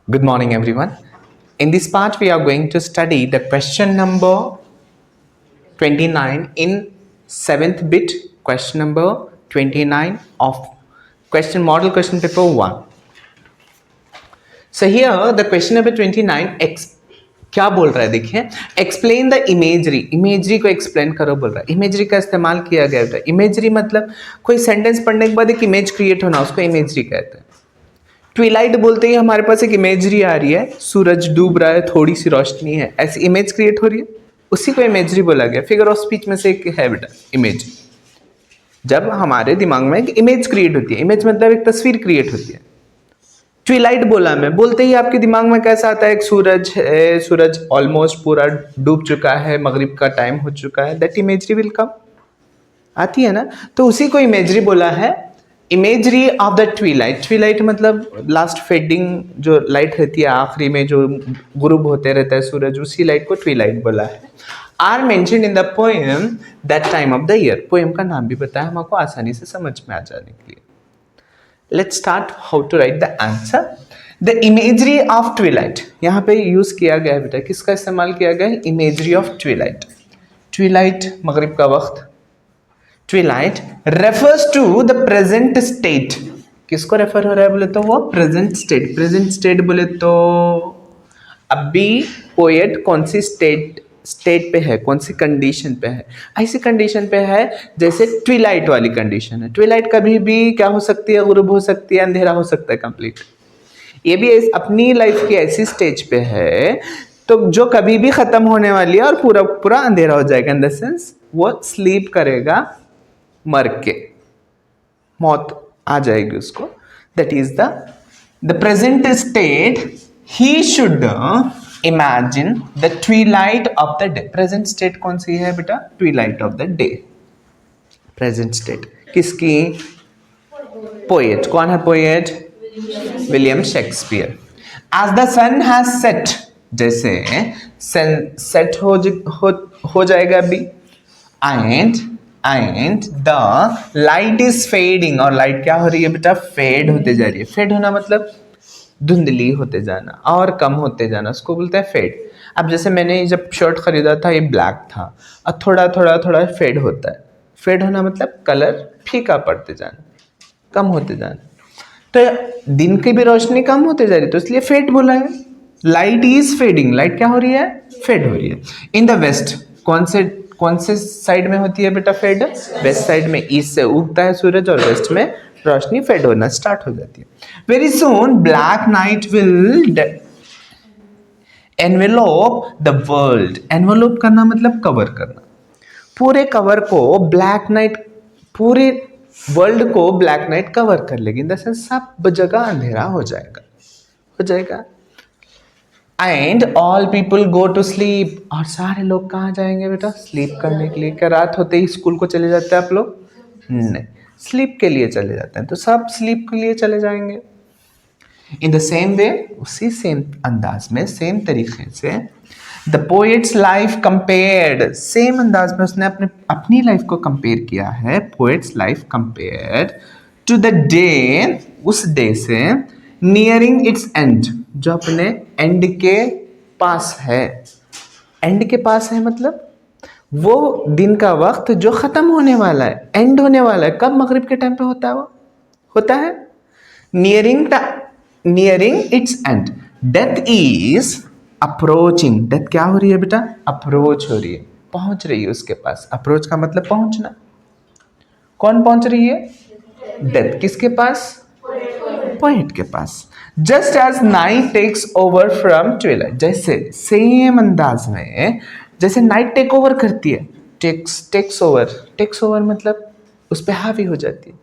Good morning, everyone. In this part, we are going to study the question number 29 in 7th bit, question number 29 of model question paper 1. So here, the question number 29 क्या बोल रहा है देखिए, explain the imagery. Imagery को explain करो बोल रहा है. इमेजरी का इस्तेमाल किया गया है. इमेजरी मतलब कोई सेंटेंस पढ़ने के बाद एक इमेज क्रिएट होना, उसको इमेजरी कहते हैं. ट्विलाइट बोलते ही हमारे पास एक इमेजरी आ रही है, सूरज डूब रहा है, थोड़ी सी रोशनी है, ऐसी इमेज क्रिएट हो रही है, उसी को इमेजरी बोला गया. फिगर ऑफ स्पीच में से एक है बेटा इमेज. जब हमारे दिमाग में एक इमेज क्रिएट होती है, इमेज मतलब एक तस्वीर क्रिएट होती है. ट्विलाइट बोला मैं, बोलते ही आपके दिमाग में कैसा आता है, एक सूरज है, सूरज ऑलमोस्ट पूरा डूब चुका है, मगरिब का टाइम हो चुका है, दैट इमेजरी विल कम. आती है ना, तो उसी को इमेजरी बोला है. Imagery of the Twilight. Twilight मतलब लास्ट फेडिंग जो लाइट रहती है, आखिरी में जो गुरूब होते रहता है सूरज, उसी लाइट को ट्विलाइट बोला है. Are mentioned in the poem that time of the year. Poem का नाम भी बताया हमको आसानी से समझ में आ जाने के लिए. Let's start how to write the answer. The imagery of twilight यहाँ पे यूज किया गया है बेटा, किसका इस्तेमाल किया गया है, इमेजरी ऑफ ट्विलाइट. ट्विलाइट मगरिब का वक्त. Twilight refers to the present state. किसको रेफर हो रहा है बोले तो वो प्रेजेंट स्टेट. प्रेजेंट स्टेट बोले तो अभी पोएट कौन सी स्टेट पे है, कौन सी कंडीशन पे है. ऐसी कंडीशन पे है जैसे ट्विलाइट वाली कंडीशन है. ट्विलाइट कभी भी क्या हो सकती है, गुरूब हो सकती है, अंधेरा हो सकता है कंप्लीट. ये भी अपनी लाइफ की ऐसी स्टेज पे है तो जो कभी भी खत्म होने वाली है और पूरा पूरा अंधेरा हो जाएगा. इन द सेंस वो स्लीप करेगा, मर के मौत आ जाएगी उसको. That is the present state. He should imagine the twilight of the day. Present state कौन सी है बेटा, twilight of the day. Present state किसकी, पोएट. कौन है poet, William Shakespeare. As the sun has set. जैसे सन सेट हो जाएगा अभी. And the light is fading. और लाइट क्या हो रही है बेटा, फेड होते जा रही है. फेड होना मतलब धुंधली होते जाना और कम होते जाना, उसको बोलते हैं फेड. अब जैसे मैंने जब शर्ट खरीदा था ये ब्लैक था, अब थोड़ा थोड़ा थोड़ा फेड होता है. फेड होना मतलब कलर फीका पड़ते जाना, कम होते जाना. तो दिन की भी रोशनी कम होते जा रही है तो इसलिए फेड बोला है. Light is fading. लाइट क्या हो रही है, फेड हो रही है. इन द वेस्ट कौन से साइड में होती है बेटा फेड, वेस्ट साइड में. ईस्ट से उगता है सूरज और वेस्ट में रोशनी फेड होना स्टार्ट हो जाती है. Very soon black night will envelope the world. Envelope करना मतलब कवर करना. पूरे कवर को ब्लैक नाइट, पूरे वर्ल्ड को ब्लैक नाइट कवर कर लेगी. इन द सेंस सब जगह अंधेरा हो जाएगा. And all people go to sleep. और सारे लोग कहाँ जाएंगे बेटा, स्लीप करने के लिए. क्या रात होते ही स्कूल को चले जाते हैं आप लोग, नहीं, स्लीप के लिए चले जाते हैं. तो सब स्लीप के लिए चले जाएंगे. इन द सेम वे, उसी सेम अंदाज में, सेम तरीके से the poet's life compared. Same अंदाज में उसने अपनी लाइफ को कंपेयर किया है. Poet's life compared to the day, उस डे से, नियरिंग इट्स एंड, जो अपने एंड के पास है. एंड के पास है मतलब वो दिन का वक्त जो खत्म होने वाला है, एंड होने वाला है. कब, मगरिब के टाइम पे होता है, वो होता है nearing its and. Death is approaching. Death क्या हो रही है बेटा, अप्रोच हो रही है, पहुंच रही है उसके पास. अप्रोच का मतलब पहुंचना. कौन पहुंच रही है, डेथ. किसके पास, पोएट के पास. Just as night takes over from twilight. जैसे सेम अंदाज में जैसे नाइट टेक ओवर करती है, टेक्स ओवर मतलब उस पर हावी हो जाती है.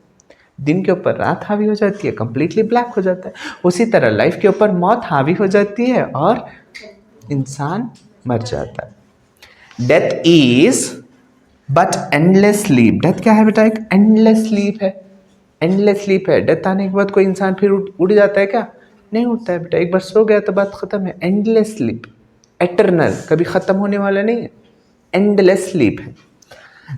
दिन के ऊपर रात हावी हो जाती है, कंप्लीटली ब्लैक हो जाता है. उसी तरह लाइफ के ऊपर मौत हावी हो जाती है और इंसान मर जाता है. Death is but endless sleep. Death क्या है बेटा, एक एंडलेस स्लीप है. एंडलेस स्लीप है. डेथ आने के बाद कोई इंसान फिर उड़ जाता है क्या, नहीं उठता है बेटा. एक बार सो गया तो बात खत्म है. एंडलेस स्लीप, एटर्नल, कभी खत्म होने वाला नहीं है. एंडलेस स्लीप है.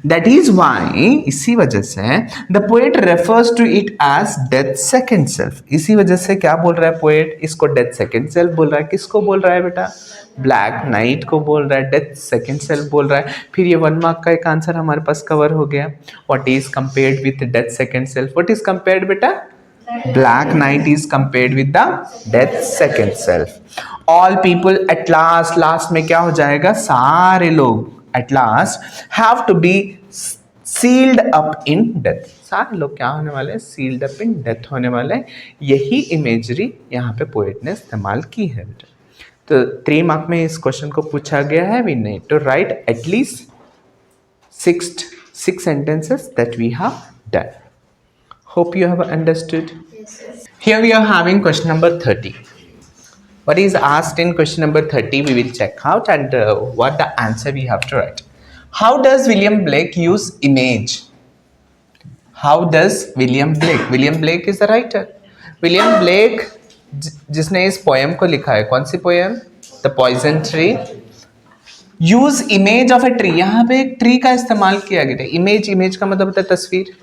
दैट इज वाई, इसी वजह से the poet refers to it as death second self. इसी वजह से क्या बोल रहा है पोएट, इसको डेथ सेकेंड सेल्फ बोल रहा है। किसको बोल रहा है बेटा, ब्लैक नाइट को बोल रहा है, डेथ सेकेंड सेल्फ बोल रहा है। फिर ये 1 मार्क का एक आंसर हमारे पास कवर हो गया। What is compared with death second self, what is compared बेटा, Black Knight is compared with the death second self. All people at last में क्या हो जाएगा, सारे लोग at last have to be sealed up in death. सारे लोग क्या होने वाले, sealed up in death होने वाले। यही इमेजरी यहाँ पे पोएट ने इस्तेमाल की है। तो 3 मार्क में इस क्वेश्चन को पूछा गया है। We need to write at least 6 sentences that we have done. Hope you have understood. Yes. Here we are having question number 30. What is asked in question number 30? We will check out and what the answer we have to write. How does William Blake use image? How does William Blake? William Blake is the writer. William Blake जिसने इस poem को लिखा है, कौन सी poem, the poison tree. Use image of a tree, यहाँ पे एक ट्री का इस्तेमाल किया गया है। इमेज का मतलब होता है तस्वीर।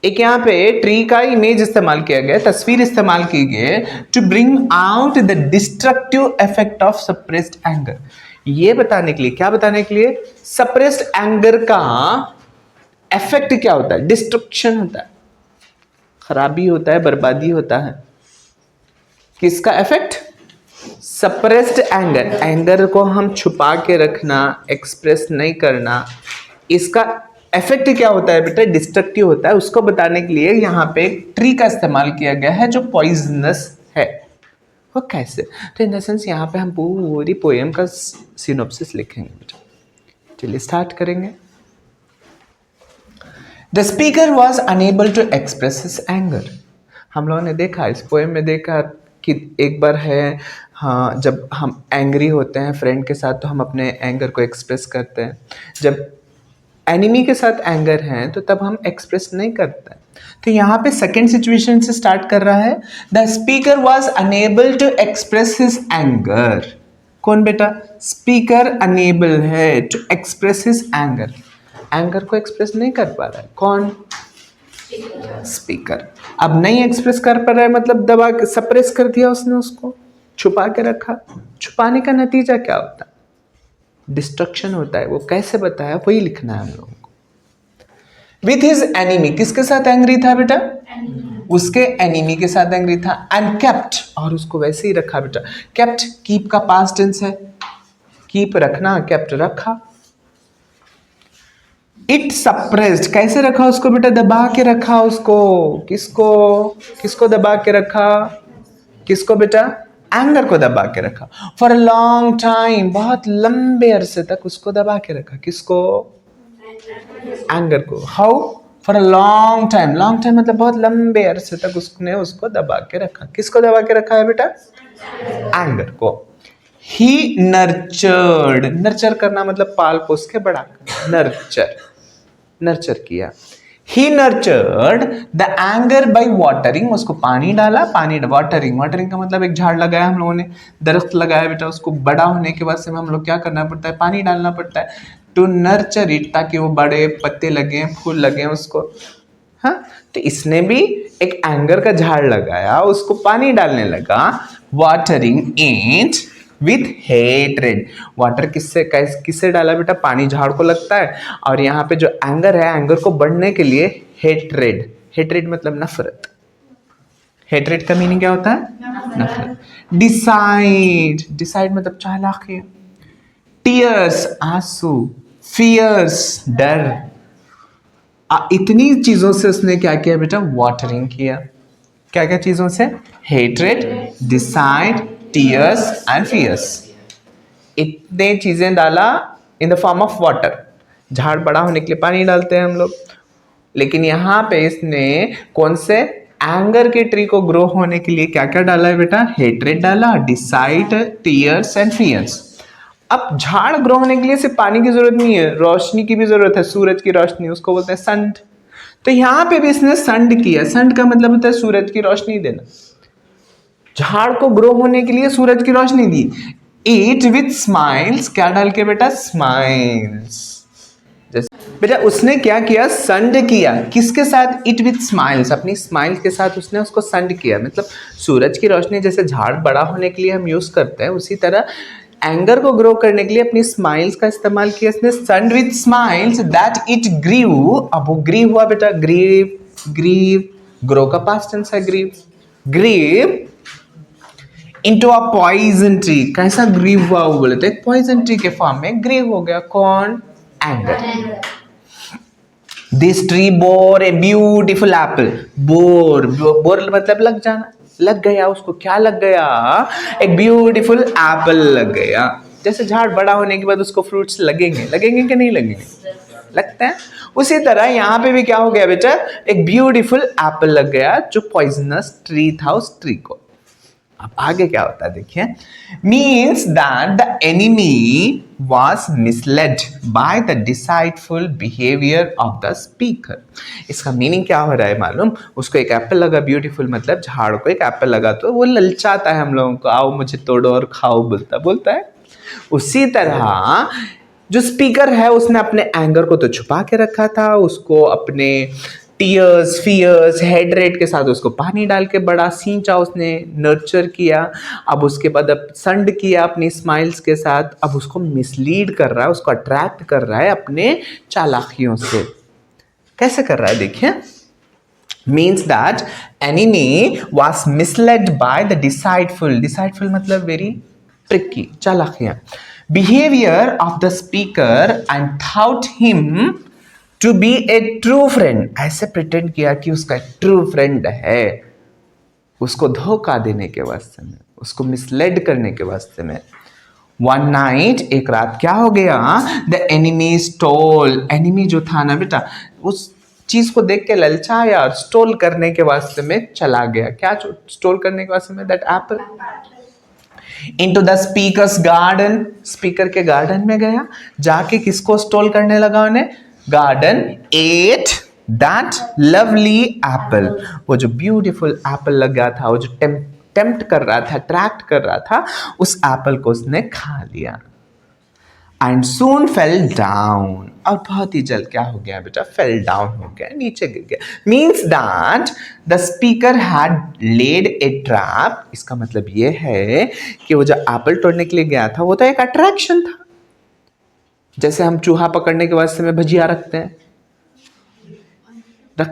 एक यहाँ पे ट्री का इमेज इस्तेमाल किया गया, तस्वीर इस्तेमाल की गई to bring out the destructive effect of suppressed anger. ये बताने के लिए, क्या बताने के लिए, सप्रेस्ड एंगर का इफेक्ट क्या होता है, डिस्ट्रक्शन होता है, खराबी होता है, बर्बादी होता है। किसका इफेक्ट, सप्रेस्ड एंगर। एंगर को हम छुपा के रखना, एक्सप्रेस नहीं करना, इसका इफेक्ट क्या होता है बेटा, डिस्ट्रक्टिव होता है। उसको बताने के लिए यहाँ पे एक ट्री का इस्तेमाल किया गया है जो पॉइजनस है। वो कैसे, तो इन द सेंस यहाँ पे हम पूरी पोएम का सिनॉप्सिस लिखेंगे बेटा। चलिए स्टार्ट करेंगे। The speaker was unable to express his anger. हम लोगों ने देखा, इस पोएम में देखा कि एक बार है, हाँ, जब हम एंग्री होते हैं फ्रेंड के साथ तो हम अपने एंगर को एक्सप्रेस करते हैं। जब एनिमी के साथ एंगर है तो तब हम एक्सप्रेस नहीं करते। तो यहाँ पे सेकेंड सिचुएशन से स्टार्ट कर रहा है। The speaker was unable to express his anger. कौन बेटा, स्पीकर अनेबल है to express his anger, anger को एक्सप्रेस नहीं कर पा रहा है। कौन, स्पीकर। अब नहीं एक्सप्रेस कर पा रहा है मतलब दबा के सप्रेस कर दिया उसने, उसको छुपा के रखा। छुपाने का नतीजा क्या होता है, डिस्ट्रक्शन होता है। वो कैसे बताया, वही लिखना है हम लोगों को। विथ हिज एनिमी, किसके साथ एंग्री था बेटा, उसके एनिमी के साथ एंग्री था। एंड केप्ट, और उसको वैसे ही रखा बेटा। केप्ट, कीप का पास्ट टेंस है, कीप रखना, केप्ट रखा। इट सप्रेस्ड, कैसे रखा उसको बेटा, दबा के रखा उसको। किसको दबा के रखा, किसको बेटा, एंगर को दबा के रखा। फॉर अ लॉन्ग टाइम, बहुत लंबे अरसे तक उसको दबा के रखा। किसको, एंगर को। How, for a long time, long time मतलब बहुत लंबे अरसे तक उसने उसको दबा के रखा। किसको दबा के रखा है बेटा, एंगर को। ही नर्चर्ड, नर्चर करना मतलब पाल पोस के बड़ा करना, नर्चर किया। He nurtured the anger by watering, उसको पानी डाला, वाटरिंग का मतलब एक झाड़ लगाया हम लोगों ने, दरख्त लगाया बेटा, उसको बड़ा होने के बाद से हम लोग क्या करना पड़ता है, पानी डालना पड़ता है, टू नर्चर इट, ताकि वो बड़े पत्ते लगे, फूल लगे उसको। हाँ, तो इसने भी एक एंगर का झाड़ लगाया, उसको पानी डालने लगा। Watering it with hatred, water किससे डाला बेटा, पानी झाड़ को लगता है। और यहाँ पे जो एंगर है, एंगर को बढ़ने के लिए हेट्रेड मतलब नफरत। हेट्रेड का मीनिंग क्या होता है, नफरत। डिसाइड मतलब चालाकी। टीयर्स, आंसू। फियर्स, डर। इतनी चीजों से उसने क्या किया बेटा, वाटरिंग किया। क्या क्या चीजों से, hatred, deceit, tears and fears. इतने चीजें डाला in the form of water. झाड़ बड़ा होने के लिए पानी डालते हैं हम लोग, लेकिन यहाँ पे इसने कौन से, एंगर के ट्री को ग्रो होने के लिए क्या क्या डाला है बेटा, हेट्रेड डाला, डिसाइड, टीयर्स एंड फियर्स। अब झाड़ ग्रो होने के लिए सिर्फ पानी की जरूरत नहीं है, रोशनी की भी जरूरत है, सूरज की रोशनी, उसको बोलते हैं सन। तो यहाँ पे भी इसने सन किया। सन का मतलब होता है सूरज की रोशनी देना। झाड़ को ग्रो होने के लिए सूरज की रोशनी दी। ईट विथ स्माइल्स, क्या डाल के बेटा, स्माइल्स। बेटा उसने क्या किया, संड किया, किसके साथ, इट विथ स्माइल्स, अपनी स्माइल के साथ उसने उसको संड किया। मतलब सूरज की रोशनी जैसे झाड़ बड़ा होने के लिए हम यूज करते हैं, उसी तरह एंगर को ग्रो करने के लिए अपनी स्माइल्स का इस्तेमाल किया इसने। Sunned with smiles that it grew, अब वो ग्रीव हुआ बेटा, ग्रीव, ग्रीव, ग्रो का पास्ट टेंस है grew, grew into a poison tree. कैसा ग्रीव हुआ वो बोले तो एक पॉइजन ट्री के फॉर्म में ग्रीव हो गया। कौन, anger. This tree bore a beautiful apple, bore, bore मतलब लग जाना, लग गया उसको, क्या लग गया, एक ब्यूटीफुल एप्पल लग गया। जैसे झाड़ बड़ा होने के बाद उसको फ्रूट्स लगेंगे, लगेंगे कि नहीं लगेंगे, लगता है। उसी तरह यहाँ पे भी क्या हो गया बेटा, एक ब्यूटीफुल एप्पल लग गया जो पॉइजनस ट्री था उस ट्री को। अब आगे क्या होता है देखिए, means that the enemy was misled by the deceitful behavior of the speaker। इसका मीनिंग क्या हो रहा है मालूम, उसको एक एप्पल लगा, ब्यूटीफुल मतलब झाड़ को एक एप्पल लगा तो वो ललचाता है हम लोगों को, आओ मुझे तोड़ो और खाओ बोलता है। उसी तरह जो स्पीकर है उसने अपने एंगर को तो छुपा के रखा था, उसको अपने टीयर्स, फियर्स, हेड रेट के साथ उसको पानी डाल के बड़ा सींचा उसने, नर्चर किया। अब उसके बाद अब संड किया अपनी स्माइल्स के साथ, अब उसको मिसलीड कर रहा है, उसको अट्रैक्ट कर रहा है अपने चालाकियों से। कैसे कर रहा है देखिए, means that enemy was misled by the deceitful मतलब very tricky, चालाकियां, behavior of the speaker and thought him to be a true friend। ऐसे प्रिटेंड किया कि उसका ट्रू फ्रेंड है, उसको धोखा देने के वास्ते में, उसको मिसलेड करने के वास्ते में। वन नाइट, एक रात क्या हो गया, द एनिमी स्टोल, एनिमी जो था ना बेटा उस चीज को देख के ललचाया और स्टोल करने के वास्ते में चला गया। क्या स्टोल करने के वास्ते में, that Apple. Into the speakers garden, speaker के गार्डन में गया, जाके किसको स्टोल करने लगा उन्हें, garden. At that lovely Apple, वो जो ब्यूटीफुल एप्पल लगा था, वो जो टेम्प्ट कर रहा था, अट्रैक्ट कर रहा था, उस एप्पल को उसने खा लिया। एंड सून फेल डाउन, और बहुत ही जल्द क्या हो गया बेटा, फेल डाउन हो गया, नीचे गिर गया। Means that the speaker had laid a trap. इसका मतलब ये है कि वो जो एप्पल तोड़ने के लिए गया था वो तो एक अट्रैक्शन था, जैसे हम चूहा पकड़ने के वास्ते में भजिया रखते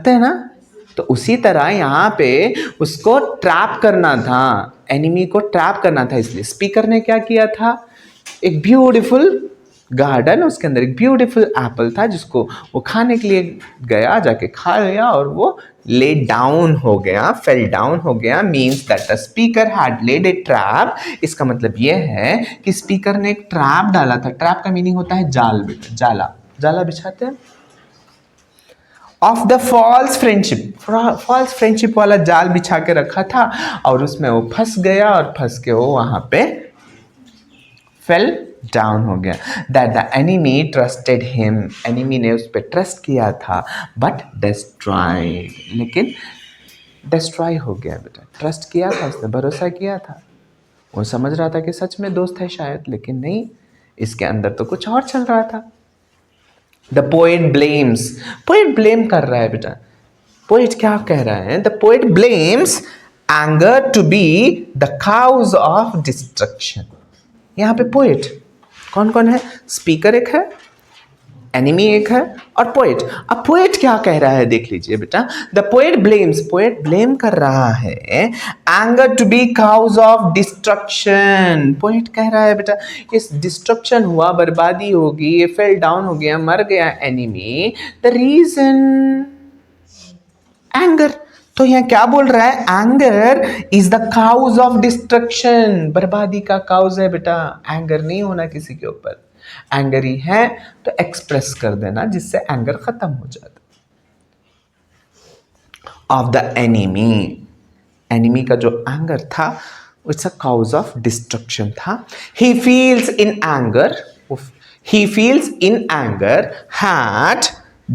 हैं ना, तो उसी तरह यहाँ पे उसको ट्रैप करना था, एनिमी को ट्रैप करना था। इसलिए स्पीकर ने क्या किया था, एक ब्यूटीफुल गार्डन, उसके अंदर एक ब्यूटीफुल एप्पल था जिसको वो खाने के लिए गया, जाके खा लिया और वो ले डाउन हो गया, फेल डाउन हो गया। Means that the speaker had laid a trap. इसका मतलब ये है कि स्पीकर ने एक ट्रैप डाला था। ट्रैप का मीनिंग होता है जाल बेटा, जाला, जाला बिछाते हैं। Of the false friendship, false friendship वाला जाल बिछा के रखा था और उसमें वो फंस गया और फंस के वो वहां पे फेल डाउन हो गया। That the enemy trusted him, enemy ने उस पर ट्रस्ट किया था, बट डिस्ट्रॉयड, लेकिन डिस्ट्रॉय हो गया बेटा। ट्रस्ट किया था उसने, भरोसा किया था, वो समझ रहा था कि सच में दोस्त है शायद, लेकिन नहीं, इसके अंदर तो कुछ और चल रहा था। The poet blames, poet blame कर रहा है बेटा। पोएट क्या कह रहा है, the poet blames anger to be the cause of destruction. यहाँ पे पोएट कौन कौन है, स्पीकर एक है, एनिमी एक है और पोएट। अब पोएट क्या कह रहा है देख लीजिए बेटा, the poet blames, poet blame कर रहा है anger to be cause of destruction. Poet कह रहा है बेटा इस डिस्ट्रक्शन हुआ, बर्बादी होगी, ये फेल डाउन हो गया, मर गया एनिमी, द रीजन एंगर। तो यहाँ क्या बोल रहा है, anger is the cause of destruction, बर्बादी का काउज है बेटा, एंगर नहीं होना किसी के ऊपर। एंगर ही है तो एक्सप्रेस कर देना जिससे एंगर खत्म हो जाता। ऑफ द एनिमी, एनिमी का जो एंगर था it's a cause of destruction था। He feels in anger, he feels in anger had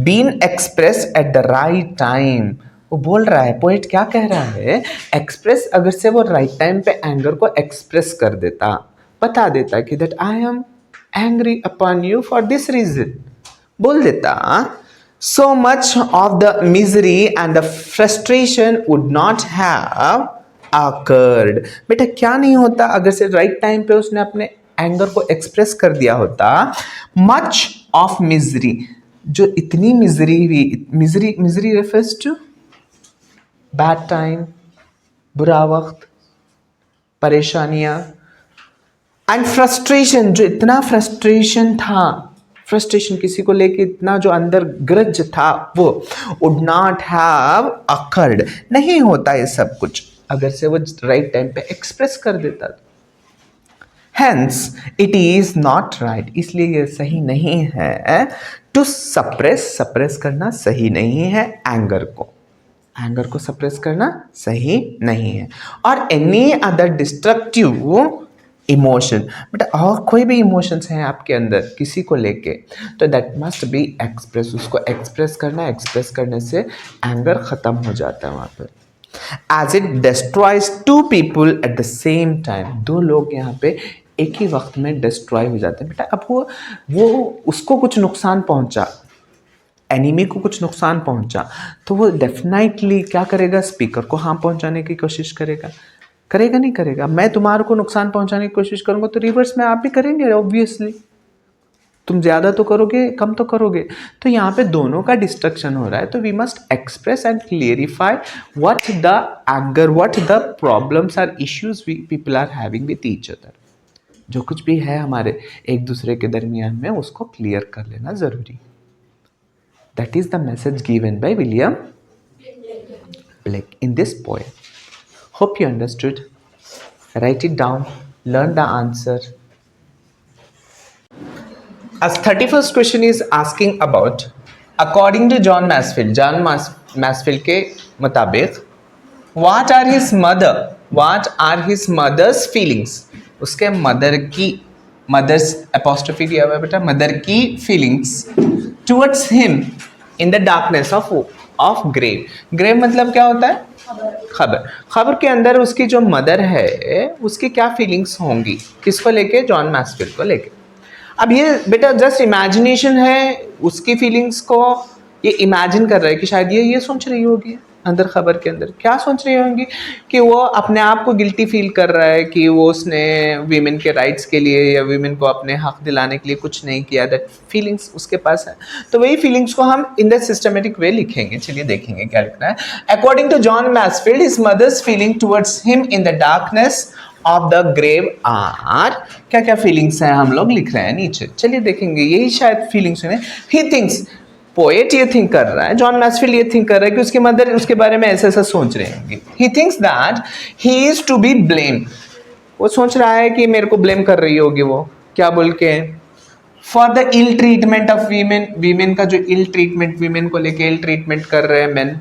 been expressed at the right time। वो बोल रहा है, पोएट क्या कह रहा है, एक्सप्रेस, अगर से वो राइट टाइम पे एंगर को एक्सप्रेस कर देता, बता देता कि that I am angry upon you for this reason, बोल देता so much of the misery and the frustration would not have occurred. बेटा क्या नहीं होता अगर से राइट टाइम पे उसने अपने एंगर को एक्सप्रेस कर दिया होता. मच ऑफ मिजरी, जो इतनी मिजरी हुई, misery misery refers to bad time, बुरा वक्त, परेशानियां, एंड फ्रस्ट्रेशन, जो इतना फ्रस्ट्रेशन था, फ्रस्ट्रेशन किसी को लेके इतना जो अंदर ग्रज था वो वुड नॉट हैव अकर्ड, नहीं होता ये सब कुछ अगर से वो राइट टाइम पे एक्सप्रेस कर देता. Hence it is not right, इसलिए ये सही नहीं है टू सप्रेस, सप्रेस करना सही नहीं है एंगर को, एंगर को सप्रेस करना सही नहीं है. और any other destructive emotion, but और कोई भी इमोशंस हैं आपके अंदर किसी को लेके, तो दैट मस्ट बी एक्सप्रेस, उसको एक्सप्रेस करना, एक्सप्रेस करने से एंगर ख़त्म हो जाता है वहाँ पर. As it destroys two people at the same time, दो लोग यहाँ पे एक ही वक्त में डिस्ट्रॉय हो जाते हैं. बेटा अब वो उसको कुछ नुकसान पहुँचा, एनिमी को कुछ नुकसान पहुँचा, तो वो डेफिनेटली क्या करेगा, स्पीकर को हार्म पहुँचाने की कोशिश करेगा, करेगा नहीं करेगा. मैं तुम्हारे को नुकसान पहुंचाने की कोशिश करूंगा तो रिवर्स में आप भी करेंगे ऑब्वियसली. तुम ज़्यादा तो करोगे, कम तो करोगे. तो यहाँ पे दोनों का डिस्ट्रक्शन हो रहा है. तो we must express and clarify what the anger, what the problems or issues we people are having with each other. जो कुछ भी है हमारे एक दूसरे के दरमियान में उसको क्लियर कर लेना ज़रूरी. That is the message given by William Blake in this poem. Hope you understood. Write it down. Learn the answer. As 31st question is asking about, according to John Masefield के मुताबिक, what are his mother's feelings? उसके mother की, mother's apostrophe दिया हुआ है बेटा, mother की feelings towards him in the darkness of grave. grave मतलब क्या होता है, खबर. खबर के अंदर उसकी जो मदर है उसकी क्या फीलिंग्स होंगी, किसको लेके, जॉन मैसफील्ड को लेके. अब ये बेटा जस्ट इमेजिनेशन है, उसकी फीलिंग्स को ये इमेजिन कर रहा है कि शायद ये सोच रही होगी अंदर, खबर के अंदर क्या सोच रही होंगी कि वो अपने आप को गिल्टी फील कर रहा है कि वो उसने वीमेन के राइट्स के लिए या वीमेन को अपने हक दिलाने के लिए कुछ नहीं किया. दैट फीलिंग्स उसके पास है. तो वही फीलिंग्स को हम इन द सिस्टमेटिक वे लिखेंगे. चलिए देखेंगे क्या लिखना है. According to John Masefield, his mother's feeling towards him in the darkness of the grave are, क्या क्या फीलिंग्स हैं हम लोग लिख रहे हैं नीचे. चलिए देखेंगे. यही शायद फीलिंग्स हैं. ही थिंक्स, पोएट ये थिंक कर रहा है, जॉन मैसफील्ड ये थिंक कर रहा है कि उसकी मदर उसके बारे में ऐसा ऐसा सोच रहे होंगे. He thinks that he is to be blame, वो सोच रहा है कि मेरे को ब्लेम कर रही होगी वो, क्या बोल के, for the ill treatment of women, women का जो इल ट्रीटमेंट, वीमेन को लेके इल ट्रीटमेंट कर रहे हैं मैन,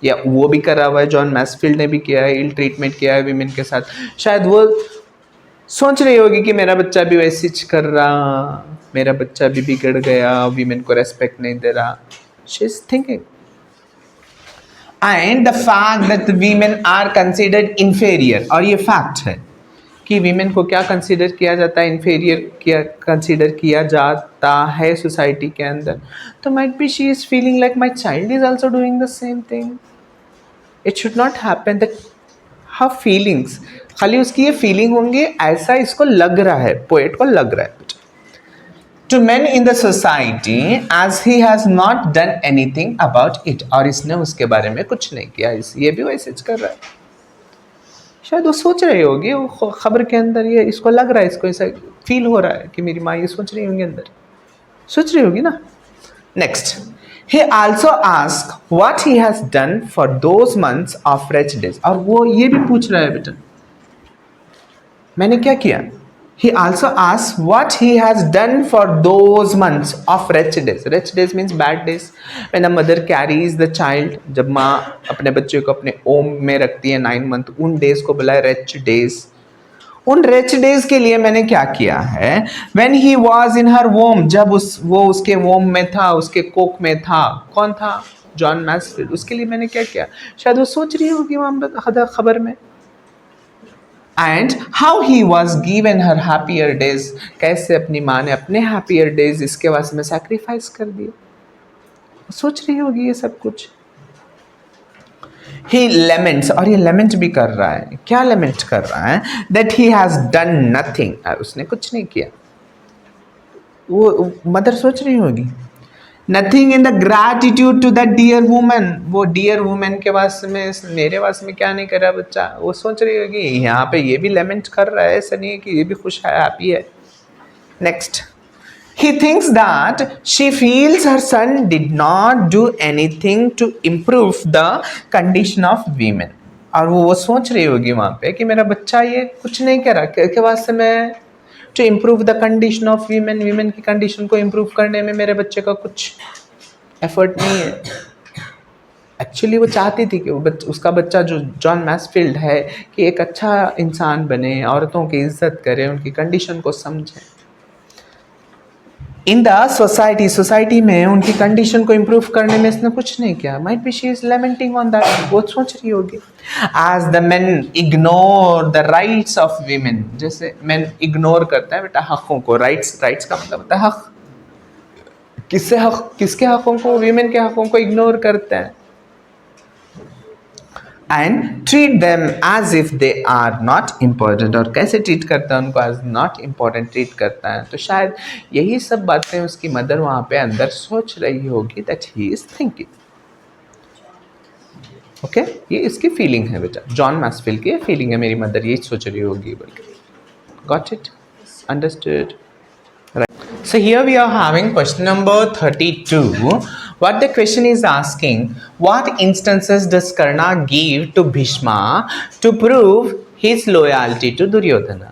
या वो भी करा हुआ है, जॉन मैसफील्ड ने भी किया है, इल ट्रीटमेंट किया है वीमेन के साथ. शायद वो सोच रही होगी कि मेरा बच्चा भी वैसे ही कर रहा, मेरा बच्चा भी बिगड़ गया, वीमेन को रेस्पेक्ट नहीं दे रहा. She is thinking. And the fact that women are considered inferior, और ये फैक्ट है कि वीमेन को क्या कंसिडर किया जाता है, इंफेरियर किया कंसिडर किया जाता है सोसाइटी के अंदर. तो might be she is feeling like my child is also doing the same thing. It should not happen that her feelings, खाली उसकी ये फीलिंग होंगी ऐसा इसको लग रहा है, पोएट को लग रहा है. To men in the society as he has not done anything about it, और इसने उसके बारे में कुछ नहीं किया, ये भी वैसे कर रहा है. शायद वो सोच रही होगी, वो खबर के अंदर ये इसको लग रहा है, इसको ऐसा फील हो रहा है कि मेरी माँ ये सोच रही होंगी, अंदर सोच रही होगी ना. Next, he also asked what he has done for those months of wretched days, और वो ये भी पूछ रहा है बेटा मैंने क्या किया. He also asks what he has done for those months of wretched days. Wretched days means bad days. When a mother carries the child, जब माँ अपने बच्चे को अपने ओम में रखती है 9 month, उन डेज को बोला है wretched days. उन wretched days के लिए मैंने क्या किया है. When he was in her womb, जब वो उसके womb में था, उसके कोख में था. कौन था, जॉन मैसफील्ड. उसके लिए मैंने क्या किया. शायद वो सोच रही होगी वहाँ खबर में. And how he was given her happier days, कैसे अपनी माँ ने अपने हैप्पियर डेज इसके वास्ते में सैक्रिफाइस कर दिए। सोच रही होगी ये सब कुछ। ही लेमेंट्स, और ये लेमेंट भी कर रहा है, क्या लेमेंट कर रहा है, that he has done nothing, उसने कुछ नहीं किया। वो मदर सोच रही होगी, nothing in the gratitude to that dear woman, वो डियर वुमन के वास्ते में, मेरे वास्ते में क्या नहीं कर रहा बच्चा, वो सोच रही होगी। यहाँ पे ये भी लेमेंट कर रहा है, ऐसा नहीं है कि ये भी खुश है, हैप्पी है। Next, he thinks that she feels her son did not do anything to improve the condition of women, और वो सोच रही होगी वहाँ पे कि मेरा बच्चा ये कुछ नहीं करा के वास्ते में, to improve the condition of women, women की कंडीशन को इम्प्रूव करने में मेरे बच्चे का कुछ एफर्ट नहीं है। एक्चुअली वो चाहती थी कि उसका बच्चा जो जॉन मैसफील्ड है कि एक अच्छा इंसान बने, औरतों की इज्जत करे, उनकी कंडीशन को समझे। इन द सोसाइटी, सोसाइटी में उनकी कंडीशन को इम्प्रूव करने में इसने कुछ नहीं किया। Might be she is lamenting on that, वो सोच रही होगी। As the men ignore the rights of women, जैसे मेन इग्नोर करता है बेटा हकों को, राइट्स, राइट्स का मतलब होता है हक। किससे हक, किसके हकों को, वीमेन के हकों को इग्नोर करते हैं। And treat them as if they are not important, और कैसे ट्रीट करता है उनको, एज नॉट इम्पोर्टेंट ट्रीट करता है। तो शायद यही सब बातें उसकी मदर वहाँ पे अंदर सोच रही होगी, that he is thinking. Okay, ये इसकी फीलिंग है बेटा, जॉन मैसफील्ड की फीलिंग है, मेरी मदर यही सोच रही होगी। Got it, understood, right. So here we are having question number 32. What the question is asking, what instances does Karna give to Bhishma to prove his loyalty to Duryodhana?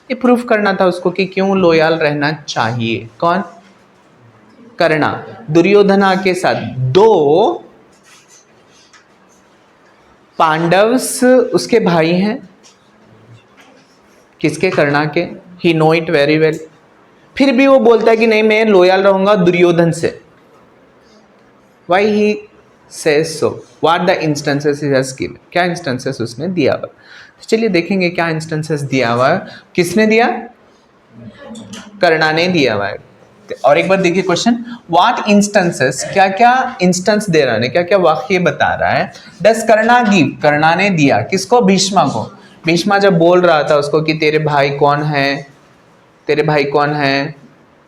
ये proof करना था उसको कि क्यों लॉयल रहना चाहिए। कौन? कर्णा दुर्योधना के साथ। दो पांडव्स उसके भाई हैं, किसके? कर्णा के। ही नो इट वेरी वेल, फिर भी वो बोलता है कि नहीं मैं लॉयल रहूंगा दुर्योधन से। Why he says so, what the instances he has given, क्या इंस्टेंसेस उसने दिया हुआ। चलिए देखेंगे क्या इंस्टेंसेस दिया हुआ है। किसने दिया? कर्णा ने दिया हुआ है। और एक बार देखिए क्वेश्चन, व्हाट इंस्टेंसेस, क्या क्या इंस्टेंस दे रहा है, क्या क्या वाक्य बता रहा है। डस कर्णा गिव, कर्णा ने दिया किसको? भीष्मा को। भीष्मा जब बोल रहा था उसको कि तेरे भाई कौन है, तेरे भाई कौन है?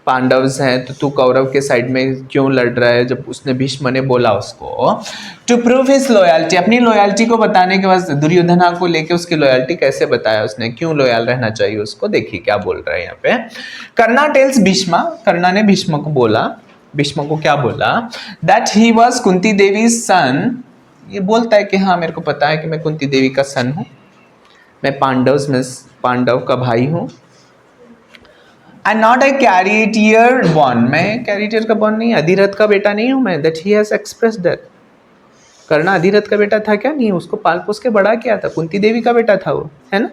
पांडव्स हैं, तो तू कौरव के साइड में क्यों लड़ रहा है? जब उसने भीष्म ने बोला उसको टू प्रूव हिज लॉयल्टी, अपनी लॉयल्टी को बताने के बाद दुर्योधना को लेके उसकी लॉयल्टी कैसे बताया उसने, क्यों लॉयल रहना चाहिए उसको। देखिए क्या बोल रहा है यहाँ पे। कर्णा टेल्स भीष्मा, कर्णा ने भीष्म को बोला, भीष्म को क्या बोला? दैट ही वॉज कुंती देवी सन, ये बोलता है कि हाँ मेरे को पता है कि मैं कुंती देवी का सन हूँ, मैं पांडव्स में पांडव का भाई हूँ। एंड नॉट ए कैरिटियर बॉर्न, मैं कैरिटियर का बॉर्न नहीं, अधिरथ का बेटा नहीं हूं मैं। That he has expressed that. Karna Adhiratha का बेटा था क्या? नहीं, उसको पाल पोस के बड़ा किया था, कुंती देवी का बेटा था वो, है ना।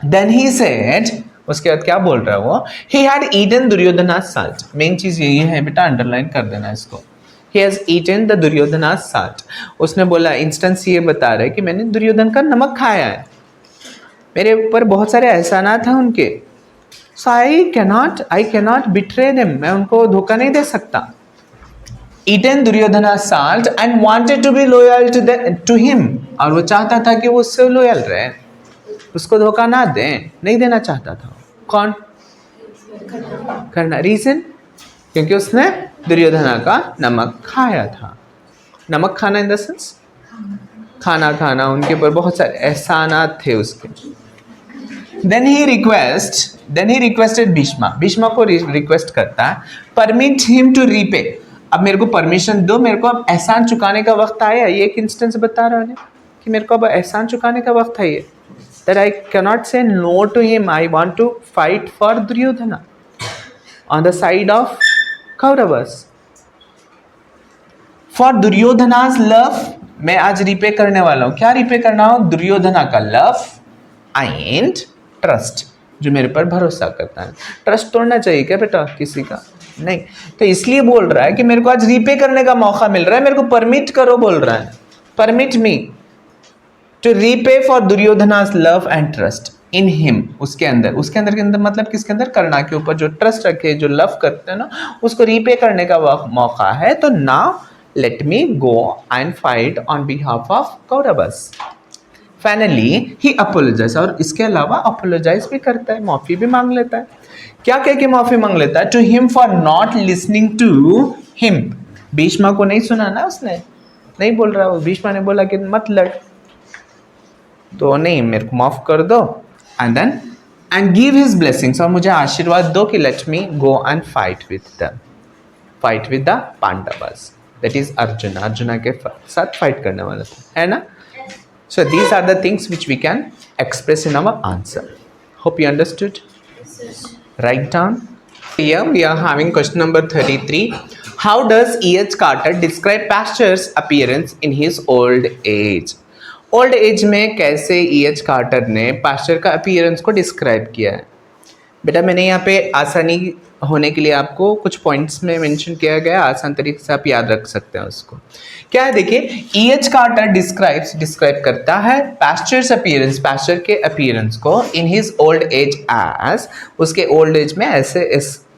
देन ही सेड, उसके बाद क्या बोल रहा है वो, he had eaten Duryodhana salt. Main चीज यही है बेटा, अंडरलाइन कर देना इसको। He has eaten the Duryodhana salt, उसने बोला, इंस्टेंस ये बता रहा है कि मैंने दुर्योधन का नमक खाया है, मेरे ऊपर बहुत सारे एहसानात हैं उनके। So I cannot betray them, मैं उनको धोखा नहीं दे सकता। Eaten Duryodhana salt and wanted to be loyal to him, और वो चाहता था कि वो उससे लॉयल रहे, उसको धोखा ना दे, नहीं देना चाहता था। कौन? कर्णा। रीजन? क्योंकि उसने दुर्योधना का नमक खाया था। नमक खाना इन द सेंस खाना खाना, उनके ऊपर बहुत सारे एहसानात थे उसके। Then he requested Bheeshma, Bheeshma को रिक्वेस्ट करता है, परमिट हिम टू रीपे, अब मेरे को परमिशन दो, मेरे को अब एहसान चुकाने का वक्त आया। ये एक इंस्टेंस बता रहा है कि मेरे को अब एहसान चुकाने का वक्त है, ये that I cannot say no to him, I want to fight for Duryodhana on the side of Kauravas for Duryodhana's love। मैं आज रिपे करने वाला हूँ, क्या रिपे करना हो? दुर्योधना का लव एंड ट्रस्ट, जो मेरे पर भरोसा करता है। ट्रस्ट तोड़ना चाहिए क्या बेटा किसी का? नहीं, तो इसलिए बोल रहा है कि मेरे को आज रीपे करने का मौका मिल रहा है, मेरे को परमिट करो, बोल रहा है permit me. To repay for Duryodhana's love and trust in him, उसके अंदर के अंदर मतलब किसके अंदर, कर्ण के ऊपर जो ट्रस्ट रखे, जो लव करते हैं ना, उसको रीपे करने का मौका है। तो now let me go and fight on behalf of Kauravas. Finally he apologise, और इसके अलावा अपोलोजाइज भी करता है, माफी भी मांग लेता है। क्या कह के माफी मांग लेता है? To him for not listening to him, Bhishma को नहीं सुना ना उसने, नहीं बोल रहा वो, भीष्मा ने बोला कि मत लड़, तो नहीं, मेरे को माफ कर दो। And then and give his blessings, और मुझे आशीर्वाद दो कि let me go and fight with the Pandavas, that is Arjuna के साथ फाइट करने वाला था, है ना। So these are the things which we can express in our answer. Hope you understood. Write down. Here we are having question number 33. How does E.H. Carter describe Pasteur's appearance in his old age? Old age में कैसे E.H. Quarter ने pasture का appearance को describe किया है? बेटा मैंने यहाँ पे आसानी होने के लिए आपको कुछ पॉइंट्स में मेंशन किया गया, आसान तरीके से आप याद रख सकते हैं उसको। क्या है देखिए, E.H. कार्टर डिस्क्राइब करता है पास्चर्स अपीयरेंस, पास्चर के अपीयरेंस को in his old age age, उसके ओल्ड एज में ऐसे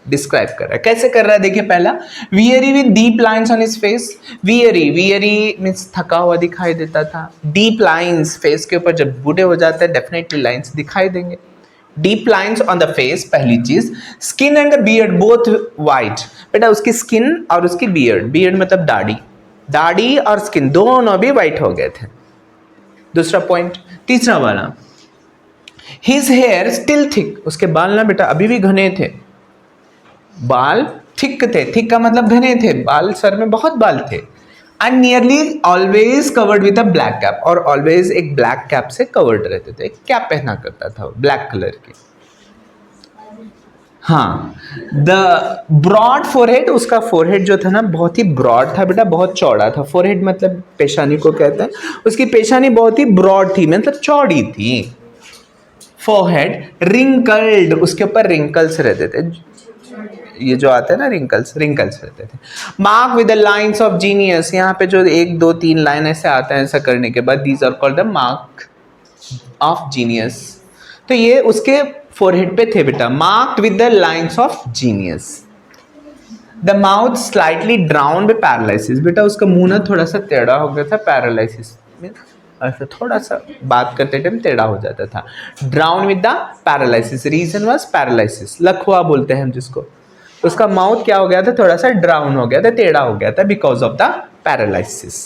डिस्क्राइब कर रहा है। कैसे कर रहा है देखिए, पहला weary with deep lines on his face. Weary means थका हुआ दिखाई देता था। डीप लाइंस, फेस के ऊपर जब बूढ़े हो जाते हैं डेफिनेटली लाइंस दिखाई देंगे। Deep lines on the face, पहली चीज। Skin and the beard both white, बेटा उसकी स्किन और उसकी बियर्ड मतलब दाढ़ी और स्किन दोनों भी वाइट हो गए थे। दूसरा पॉइंट, तीसरा वाला, हिज हेयर स्टिल थिक, उसके बाल ना बेटा अभी भी घने थे, बाल थिक थे, थिक का मतलब घने थे, बाल सर में बहुत बाल थे। And nearly always covered with a black cap, और ऑलवेज एक ब्लैक कैप से कवर्ड रहते थे, कैप पहना करता था ब्लैक कलर की। हाँ, द ब्रॉड फोरहेड, उसका फोरहेड जो था ना बहुत ही ब्रॉड था बेटा, बहुत चौड़ा था। फोरहेड मतलब पेशानी को कहते हैं, उसकी पेशानी बहुत ही ब्रॉड थी, मतलब चौड़ी थी। फोरहेड रिंकल्ड, उसके ऊपर रिंकल्स रहते थे, ये जो आते हैं ना रिंकल्स रहते थे। Mark with the lines of genius, यहाँ पे जो 1 2 3 लाइन ऐसे आता है, ऐसा करने के बाद these are called the mark of genius. तो ये उसके फोरहेड पे थे बेटा, marked with the lines of genius. The mouth slightly drawn by paralysis, बेटा उसका मुंह ना थोड़ा सा टेढ़ा हो गया था, पैरालिसिस में ऐसा थोड़ा सा बात करते टाइम टेढ़ा हो जाता था। Drawn with the paralysis, reason was paralysis, लकवा बोलते हैं हम जिसको। उसका माउथ क्या हो गया था, थोड़ा सा ड्राउन हो गया था, टेढ़ा हो गया था because of the paralysis.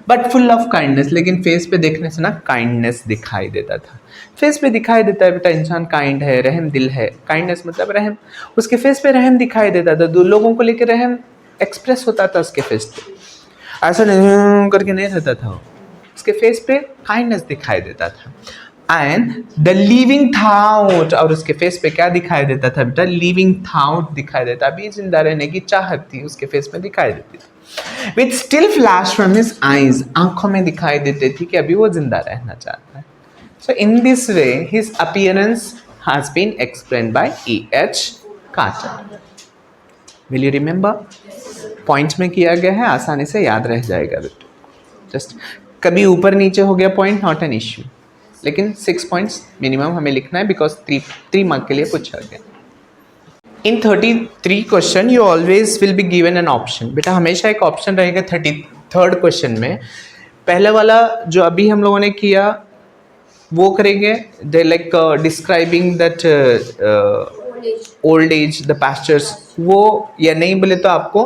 But full of kindness, लेकिन फेस पे देखने से ना काइंडनेस दिखाई देता था। फेस पे दिखाई देता है बेटा, इंसान काइंड है, रहम दिल है, काइंडनेस मतलब रहम, उसके फेस पे रहम दिखाई देता था, दो लोगों को लेकर रहम एक्सप्रेस होता था उसके फेस पे, ऐसा नहीं करके नहीं रहता था, उसके फेस पे काइंडनेस दिखाई देता था। एंड द लिविंग थाउट, और उसके फेस पे क्या दिखाई देता था बेटा, लिविंग थाउट दिखाई देता, अभी जिंदा रहने की चाहत थी उसके फेस में दिखाई देती थी। With still flash from his eyes, आंखों में दिखाई देती थी कि अभी वो जिंदा रहना चाहता है। So in this way his appearance has been explained by E.H. Carter. Will you remember? Points में किया गया है, आसानी से याद रह जाएगा बेटा। जस्ट कभी ऊपर नीचे हो गया पॉइंट, नॉट एन इश्यू, लेकिन 6 पॉइंट्स मिनिमम हमें लिखना है बिकॉज 3 मार्क के लिए पूछा गया। इन 33 question you always will be given an option, बेटा हमेशा एक ऑप्शन रहेगा 33rd क्वेश्चन में। पहले वाला जो अभी हम लोगों ने किया वो करेंगे, they like describing that old age the pastures, वो या नहीं बोले तो आपको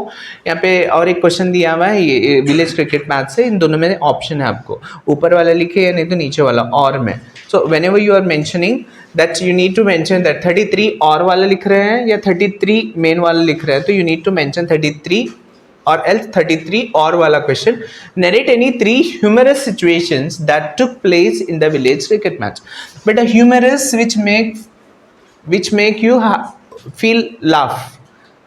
यहाँ पे और एक क्वेश्चन दिया हुआ है ये विलेज क्रिकेट मैच से, इन दोनों में ऑप्शन है, आपको ऊपर वाला लिखे या नहीं तो नीचे वाला और में। So whenever you are mentioning that you need to mention that 33 और वाला लिख रहे हैं या 33 मेन वाला लिख रहे हैं, तो you need to mention 33 or else 33 or वाला question. Narrate any 3 humorous situations that took place in the village cricket match. But a humorous which make you feel laugh.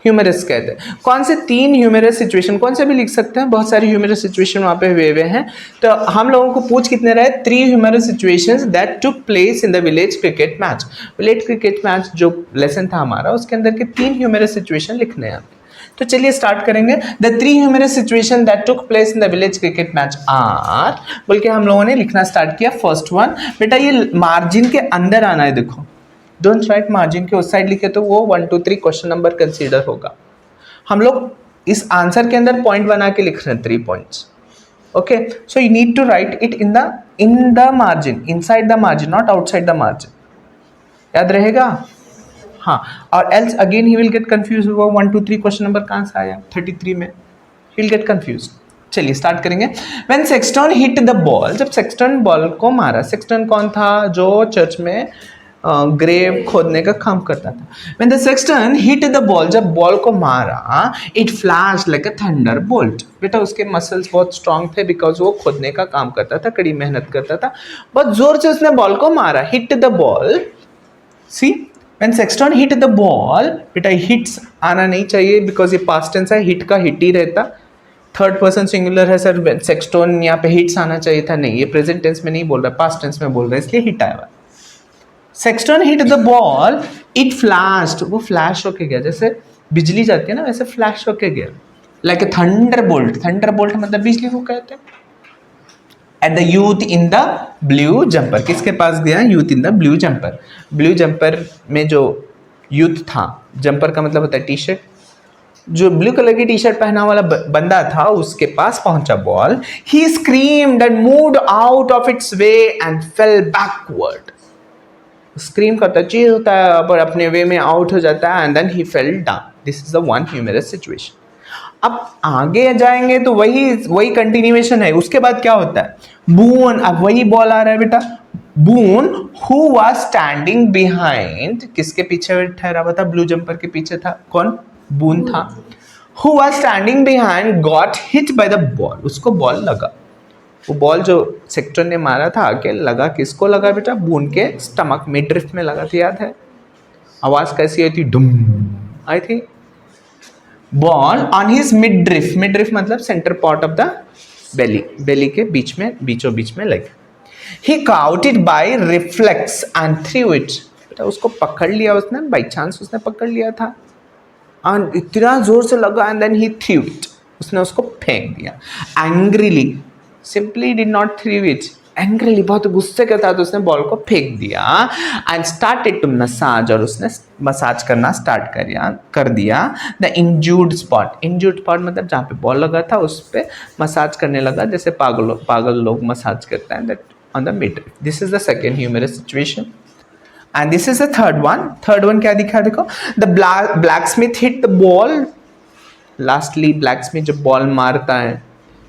Humorous कहते हैं। कौन से 3 ह्यूमरस सिचुएशन, कौन से भी लिख सकते हैं, बहुत सारे ह्यूमरस सिचुएशन वहाँ पे हुए हैं। तो हम लोगों को पूछ कितने रहे, 3 humorous situations that took place in the village cricket match. Village cricket match जो लेसन था हमारा, उसके अंदर के 3 ह्यूमरस सिचुएशन लिखने हैं। तो चलिए स्टार्ट करेंगे। The 3 humorous situation that took place in the village cricket match are, बोल के हम लोगों ने लिखना स्टार्ट किया। फर्स्ट वन, बेटा ये मार्जिन के अंदर आना है, देखो डोंट राइट मार्जिन के उस साइड लिखे तो वो 1 2 3 क्वेश्चन नंबर कंसीडर होगा। हम लोग इस आंसर के अंदर पॉइंट बना के लिख रहे हैं 3 points. Okay, so you need to write it in the margin, inside the margin, not outside the margin. याद रहेगा? हाँ, और else again he will get confuse. वो 1 2 3 क्वेश्चन नंबर कहाँ से आया 33 में, ही विल गेट कंफ्यूज। चलिए स्टार्ट करेंगे। When Sexton hit the ball, जब सेक्सटन बॉल को मारा, सेक्सटन कौन था? जो चर्च में ग्रेव खोदने का काम करता था। When the sexton hit the ball, जब बॉल को मारा, it flashed like a thunderbolt। बेटा उसके मसल्स बहुत स्ट्रांग थे बिकॉज वो खोदने का काम करता था, कड़ी मेहनत करता था, बहुत जोर से उसने बॉल को मारा। Hit the ball, see when sexton hit the ball, बेटा हिट्स आना नहीं चाहिए बिकॉज ये पास्ट टेंस है, हिट का हिट ही रहता। थर्ड पर्सन सिंगुलर है सर, सेक्सटन यहाँ पे हिट्स आना चाहिए था, नहीं, ये प्रेजेंट टेंस में नहीं बोल रहा, पास्ट टेंस में बोल रहा है, इसलिए हिट आया। Sexton hit the ball, it flashed, वो फ्लैश होके गया, जैसे बिजली जाती है ना वैसे फ्लैश होके गया, लाइक ए थंडरबोल्ट। थंडरबोल्ट मतलब बिजली को कहते हैं। At the youth in the blue jumper, किसके पास गया? Youth in the blue jumper. Blue jumper में जो यूथ था, जंपर का मतलब होता है टी शर्ट, जो ब्लू कलर की टी शर्ट पहना वाला बंदा था उसके पास पहुंचा ball. He screamed and moved out of its way and fail backward. Scream करता, चीखता है पर अपने वे में आउट हो जाता है, and then he fell down. This is the one humorous situation. अब आगे जाएंगे तो वही कंटिन्यूएशन है। उसके बाद क्या होता है? बून, अब वही बॉल आ रहा है बेटा। बून हु वाज स्टैंडिंग बिहाइंड, किसके पीछे ठहरा हुआ था? ब्लू जंपर के पीछे था। कौन? बून था। Who was standing behind got hit by the ball, उसको बॉल लगा। वो बॉल जो सेक्टर ने मारा था आगे लगा, किसको लगा बेटा? बून के स्टमक में, ड्रिफ्ट में लगा था। याद है आवाज कैसी आई थी? डुम आई थी। Ball on his mid drift, mid drift मतलब centre part of the belly, belly के बीच में, बीचों बीच में लगे। He caught it by reflex and threw it, बेटा उसको पकड़ लिया उसने, बाई चांस उसने पकड़ लिया था, एंड इतना जोर से लगा, and then he threw it, उसने उसको फेंक दिया। Angrily, simply did not threw it, angrily बहुत गुस्से के साथ उसने बॉल को फेंक दिया। एंड स्टार्टेड टू मसाज, और उसने मसाज करना स्टार्ट कर दिया the injured spot. Injured spot मतलब जहाँ पे बॉल लगा था उस पर मसाज करने लगा, जैसे पागल लोग मसाज करते हैं, that on the mid. This is the second humorous situation. And this is the third one. Third one क्या दिखा देखो, the blacksmith hit the ball. Lastly blacksmith जब बॉल मारता है,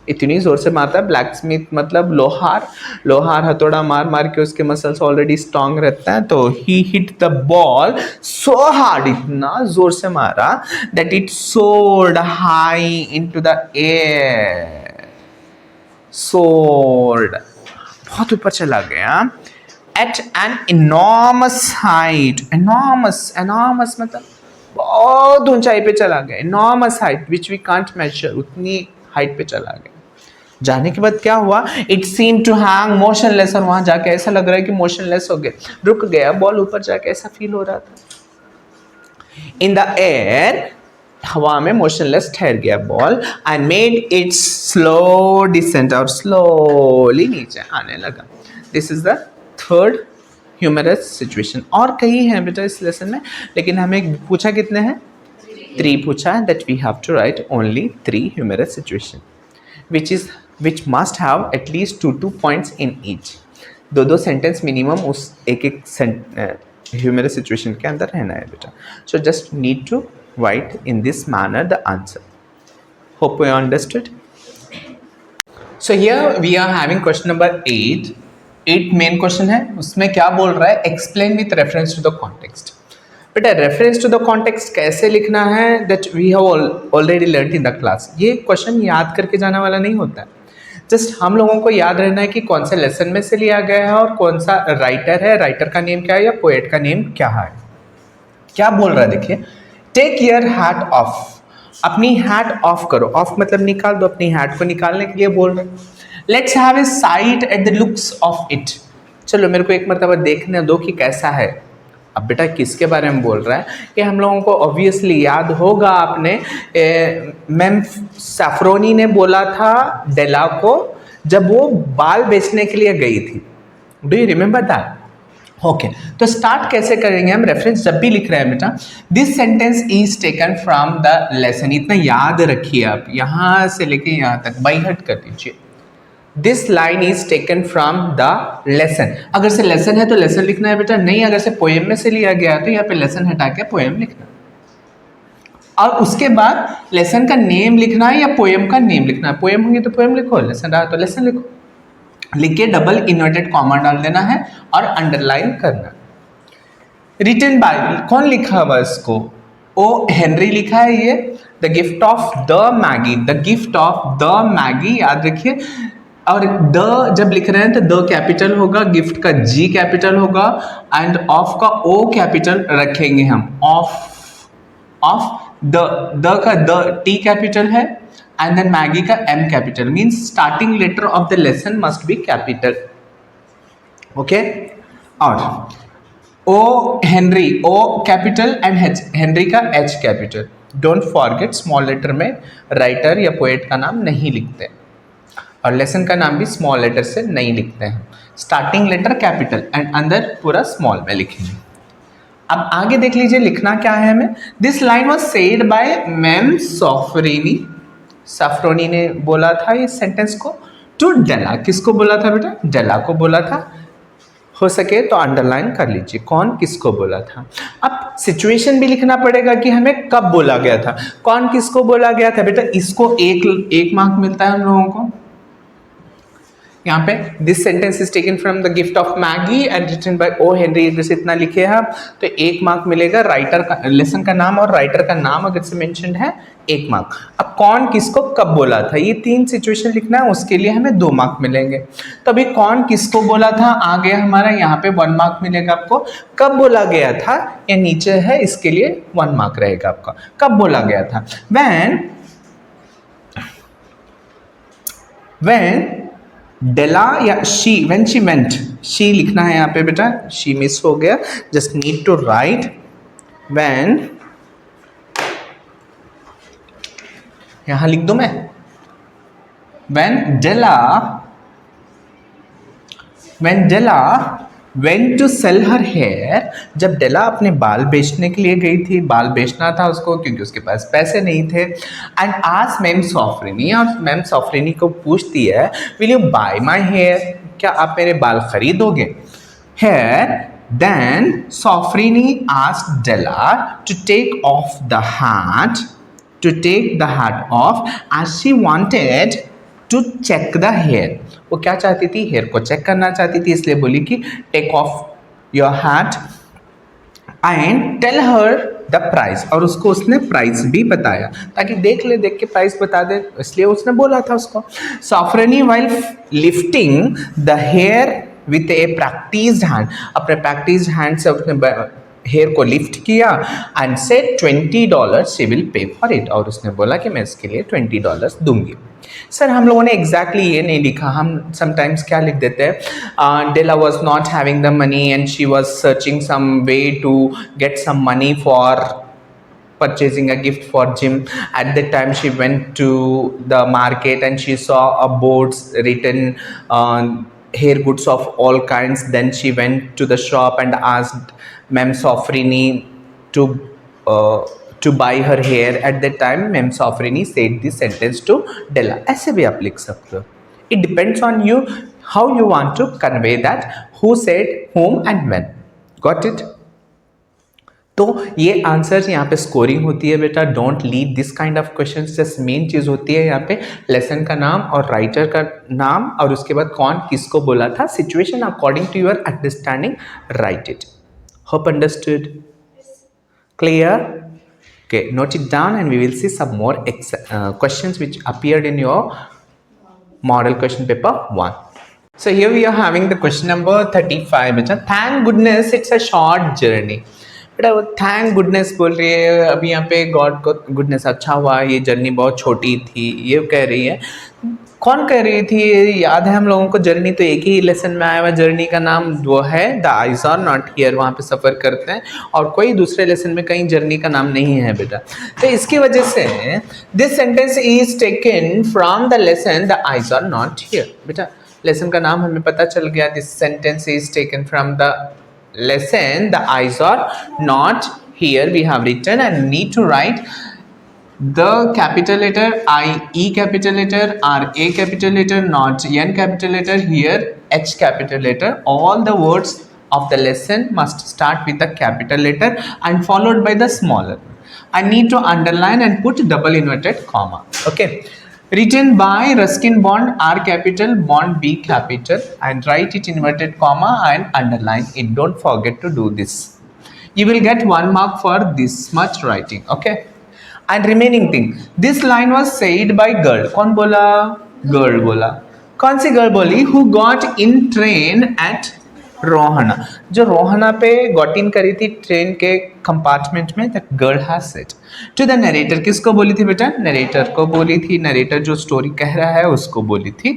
इतनी जोर से मारता है, ब्लैकस्मिथ मतलब लोहार हथौड़ा मार मार के उसके मसल्स ऑलरेडी स्ट्रांग रहता है, तो he hit the ball so hard, इतना जोर से मारा, that it soared high into the air. Soared बहुत ऊपर चला गया। At an enormous height, enormous मतलब बहुत ऊंचाई पे चला गया। Enormous height which we can't measure, उतनी हाइट पे चला गया। जाने के बाद क्या हुआ? It seem to hang motionless, और वहां जाके ऐसा लग रहा है कि मोशनलेस हो गया, रुक गया बॉल, ऊपर जाके ऐसा फील हो रहा था। इन द एयर, हवा में मोशनलेस ठहर गया ball, and made it slow descent, और स्लोली नीचे आने लगा। This is the third humorous situation. और कई हैं बेटा इस लेसन में, लेकिन हमें पूछा कितने हैं? 3 पूछा है, that we have to write only 3 humorous situation which must have at least 2 points in each। 2 sentence minimum उस एक ह्यूमरस सिचुएशन के अंदर रहना है बेटा। So just need to write in this manner the answer. Hope you understood. So here we are having question number 8 main question है। उसमें क्या बोल रहा है? Explain with reference to the context. बेटा रेफरेंस टू द कॉन्टेक्स्ट कैसे लिखना है, that we have already learn in the class. ये क्वेश्चन याद करके जाने वाला नहीं होता है, जस्ट हम लोगों को याद रहना है कि कौन से लेसन में से लिया गया है और कौन सा राइटर है, राइटर का नेम क्या है या पोएट का नेम क्या है। क्या बोल रहा है देखिए, टेक योर हैट ऑफ, अपनी हैट ऑफ करो। ऑफ मतलब निकाल दो, अपनी हैट को निकालने के लिए बोल रहे हैं। Let's have a site at the looks of it, चलो मेरे को एक मरतबा देखने दो कि कैसा है। अब बेटा किसके बारे में बोल रहा है कि हम लोगों को ऑब्वियसली याद होगा, आपने मैम सैफरोनी ने बोला था डेला को जब वो बाल बेचने के लिए गई थी। Do you remember that? Okay, तो स्टार्ट कैसे करेंगे हम? रेफरेंस जब भी लिख रहे हैं बेटा, this sentence is taken from the lesson. इतना याद रखिए आप, यहाँ से लेके यहाँ तक बाई हट कर दीजिए। This line is taken from the lesson. अगर से लेसन है तो लेसन लिखना है बेटा, नहीं अगर से पोएम में से लिया गया तो यहाँ पे लेसन हटा के पोएम लिखना, और उसके बाद लेसन का नेम लिखना है या पोएम का नेम लिखना है। पोएम होंगे तो पोएम लिखो, लेसन रहा तो लेसन लिखो, लिख के डबल इन्वर्टेड कॉमा डाल देना है और अंडरलाइन करना। रिटन बाय, कौन लिखा हुआ इसको? ओ हेनरी लिखा है ये। The gift of the Maggi, the gift of the Maggi याद रखिए। और द जब लिख रहे हैं तो द कैपिटल होगा, गिफ्ट का जी कैपिटल होगा एंड ऑफ का ओ कैपिटल रखेंगे हम। ऑफ द का द टी कैपिटल है and then Maggie का M capital, means starting letter of the lesson must be capital. Okay, और O Henry O capital and H Henry का H capital. Don't forget small letter में writer या poet का नाम नहीं लिखते, और लेसन का नाम भी स्मॉल लेटर से नहीं लिखते हैं। स्टार्टिंग लेटर कैपिटल एंड अंदर पूरा स्मॉल में लिखेंगे। अब आगे देख लीजिए लिखना क्या है हमें। This line was said by ma'am Sofronie, Sofronie ने बोला था इस सेंटेंस को टू डेला। किसको बोला था बेटा? डेला को बोला था। हो सके तो अंडरलाइन कर लीजिए कौन किसको बोला था। अब सिचुएशन भी लिखना पड़ेगा कि हमें कब बोला गया था, कौन किसको बोला गया था। बेटा इसको एक मार्क मिलता है हम लोगों को। यहाँ पे this sentence is taken from the gift of Magi and written by O Henry, जैसे इतना लिखे हैं तो 1 मार्क मिलेगा। राइटर का लेसन का नाम और राइटर का नाम अगर से मेंशन्ड है 1 मार्क। अब कौन किसको कब बोला था, ये 3 सिचुएशन लिखना है, उसके लिए हमें 2 मार्क मिलेंगे। तो अभी कौन किसको बोला था आ गया हमारा, यहाँ पे 1 मार्क मिलेगा आपको। कब बोला गया था ये नीचे है, इसके लिए 1 मार्क रहेगा आपका। कब बोला गया था? when डेला या she, when she went, she लिखना है यहाँ पे बेटा, शी मिस हो गया, just need to write when, यहाँ लिख दूं मैं, when Della went to sell her hair, जब डेला अपने बाल बेचने के लिए गई थी, बाल बेचना था उसको क्योंकि उसके पास पैसे नहीं थे। एंड आज मैम सॉफरीनी, और मैम सॉफरीनी को पूछती है will you buy my hair, क्या आप मेरे बाल खरीदोगे? Hair then Sofronie asked Della to take off the hat off as she wanted to check the hair. वो क्या चाहती थी? हेयर को चेक करना चाहती थी, इसलिए बोली कि take off your hat and tell her the price, और उसको उसने प्राइस भी बताया ताकि देख के प्राइस बता दे, इसलिए उसने बोला था उसको। Sofronie while lifting the hair with a practised hand, अपने प्रैक्टिस्ड हैंड से उसने हेयर को लिफ्ट किया एंड से $20 she will pay for it, और उसने बोला कि मैं इसके लिए $20 दूंगी। सर हम लोगों ने एग्जैक्टली ये नहीं लिखा, हम समटाइम्स क्या लिख देते हैं, Della was not having the money and she was searching some way to get some money for purchasing a gift for Jim. At that time she went to the market and she saw a boards written hair goods of all kinds. Then she went to the shop and asked Ma'am Sofrini to buy her hair. At that time Ma'am Sofrini said this sentence to Della. ऐसे भी आप लिख सकते हो. It depends on you how you want to convey that, who said, whom and when. Got it? तो ये answer यहाँ पे स्कोरिंग होती है बेटा। Don't leave this kind of question. Just main चीज़ होती है यहाँ पे लेसन का नाम और राइटर का नाम, और उसके बाद कौन किसको बोला था, situation according to your understanding write it. Hope understood, clear? Okay, note it down and we will see some more questions which appeared in your model question paper 1. So here we are having the question number 35 बेटा। Thank goodness it's a short journey. बेटा वो thank goodness बोल रही है, अभी यहाँ पे God को गुडनेस अच्छा हुआ, ये जर्नी बहुत छोटी थी, ये कह रही है। कौन कर रही थी, याद है हम लोगों को? जर्नी तो एक ही लेसन में आया हुआ जर्नी का नाम वो है the eyes are not here, वहाँ पे सफ़र करते हैं, और कोई दूसरे लेसन में कहीं जर्नी का नाम नहीं है बेटा। तो इसकी वजह से this sentence is taken from the lesson the eyes are not here. बेटा लेसन का नाम हमें पता चल गया, this sentence is taken from the lesson the eyes are not here we have written, and need to write the capital letter I E capital letter, R A capital letter, not N capital letter, here H capital letter. All the words of the lesson must start with the capital letter and followed by the smaller. I need to underline and put double inverted comma. Okay, written by Ruskin Bond, R capital, Bond B capital, and write it inverted comma and underline it. Don't forget to do this. You will get 1 mark for this much writing. Okay, and remaining thing, this line was said by girl. कौन बोला? Girl बोला। कौन सी girl बोली? Who got in train at Rohna. जो रोहना पे got in करी थी train के कंपार्टमेंट में, that girl has said to the narrator. किसको बोली थी बेटा? नरेटर को बोली थी। नरेटर जो स्टोरी कह रहा है उसको बोली थी।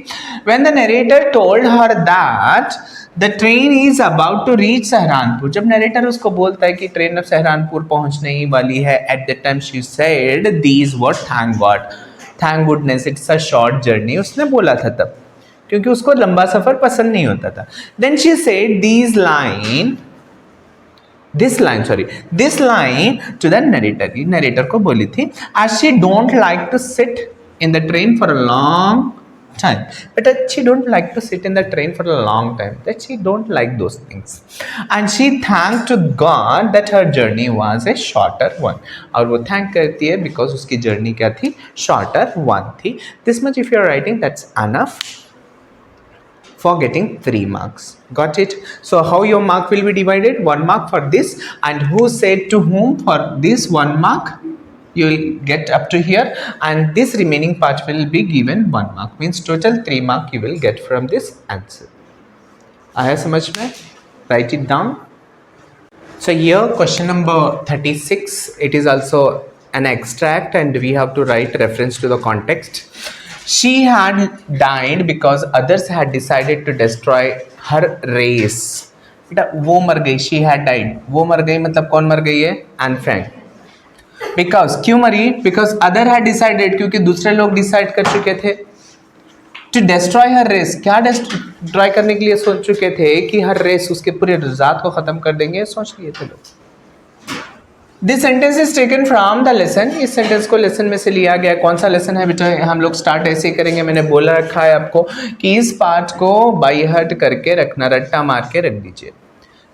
When the narrator told her that the train is about to reach Saharanpur, जब नरेटर उसको बोलता है कि ट्रेन अब सहारनपुर पहुंचने ही वाली है, at that time she said these word, thank God, thank goodness, it's a short journey. उसने बोला था तब, क्योंकि उसको लंबा सफर पसंद नहीं होता था। Then she said this line to the narrator, narrator को बोली थी, as she don't like to sit in the train for a long time, but she don't like to sit in the train for a long time, that she don't like those things, and she thanked to God that her journey was a shorter one. और वो thank करती है because उसकी journey क्या थी? shorter one थी। this much if you are writing, that's enough for getting 3 marks. Got it? So how your mark will be divided? 1 mark for this, and who said to whom for this 1 mark, you will get up to here, and this remaining part will be given 1 mark, means total 3 mark you will get from this answer. आया समझ में? Write it down. So here question number 36, it is also an extract and we have to write reference to the context. She had died because others had decided to destroy her race. बेटा वो मर गई, she had died, वो मर गई मतलब कौन मर गई है? Anne Frank। बिकॉज क्यों मरी? बिकॉज अदर हैड डिसाइडेड, क्योंकि दूसरे लोग डिसाइड कर चुके थे टू डिस्ट्रॉय हर रेस। क्या डिस्ट्रॉय करने के लिए सोच चुके थे? कि हर रेस, उसके पूरे जात को खत्म कर देंगे, सोच लिए थे लोग। This sentence is taken from the lesson, इस सेंटेंस को लेसन में से लिया गया। कौन सा लेसन है बेटा? हम लोग स्टार्ट ऐसे ही करेंगे, मैंने बोला रखा है आपको कि इस पार्ट को बाई हर्ट करके रखना, रट्टा मार के रख दीजिए।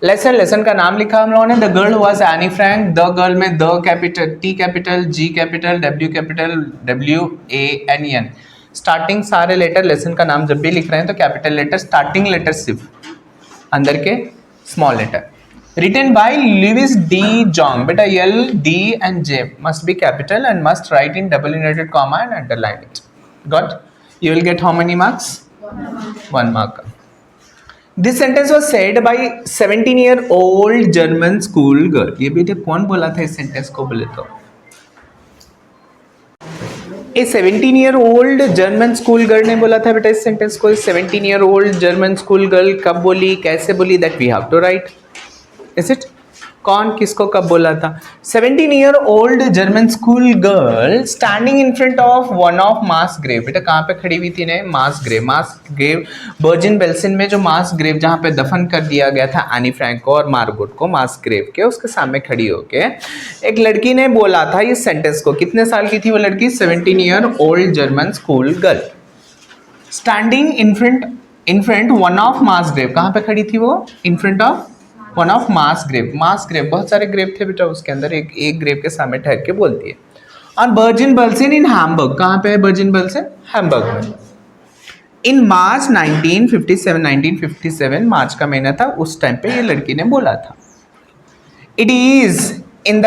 लेसन का नाम लिखा हम लोगों ने, the girl was Anne Frank. The girl में the capital, T capital, G capital, W capital, WANN, starting सारे लेटर। लेसन का नाम जब भी लिख रहे हैं तो कैपिटल लेटर, स्टार्टिंग लेटर सिर्फ, अंदर के small letter. Written by Louis de Jong. बेटा LD and J must be capital and must write in double inverted comma and underline it. Got? You will get how many marks? 1 mark. This sentence was said by 17-year-old German school girl. ये बेटे कौन बोला था इस sentence को? बोले तो ए 17-year-old German school girl ने बोला था बेटा इस सेंटेंस को। 17-year-old जर्मन स्कूल गर्ल कब बोली, कैसे बोली, that we have to write. Is it? कौन किसको कब बोला था? 17-year-old German school girl standing in front of one of mass grave. बेटा कहाँ पे खड़ी हुई थी ने? मास ग्रेव बर्जिन बेल्सिन में, जो मास ग्रेव जहाँ पे दफन कर दिया गया था एनी फ्रैंक को और मार्गोट को, मास ग्रेव के उसके सामने खड़ी होके एक लड़की ने बोला था इस सेंटेंस को। कितने साल की थी वो लड़की? 17-year-old German school girl standing in front one of mass grave. कहाँ पे खड़ी थी वो? In front of one of mass grave. Mass grave, बहुत सारे ग्रेव थे बेटा उसके अंदर, एक ग्रेव के सामने ठहर के बोलती है। और बर्जिन बेल्सिन इन हैम्बर्ग। कहाँ पे है बर्जिन बेल्सिन? हैम्बर्ग में। इन मार्च 1957 मार्च का महीना था, उस टाइम पे ये लड़की ने बोला था। It is in